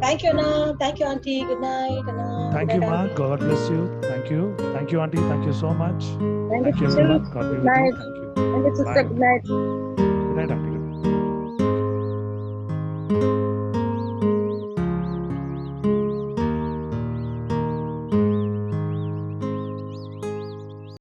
Thank you, Anna. Thank you, Auntie. Good night, Anna. Thank you, Ma. God bless you. Thank you. Thank you, Auntie. Thank you so much. Thank you, everyone. God be with you. night. Thank you. Thank you, sister. Bye. Good night. Good night, Auntie.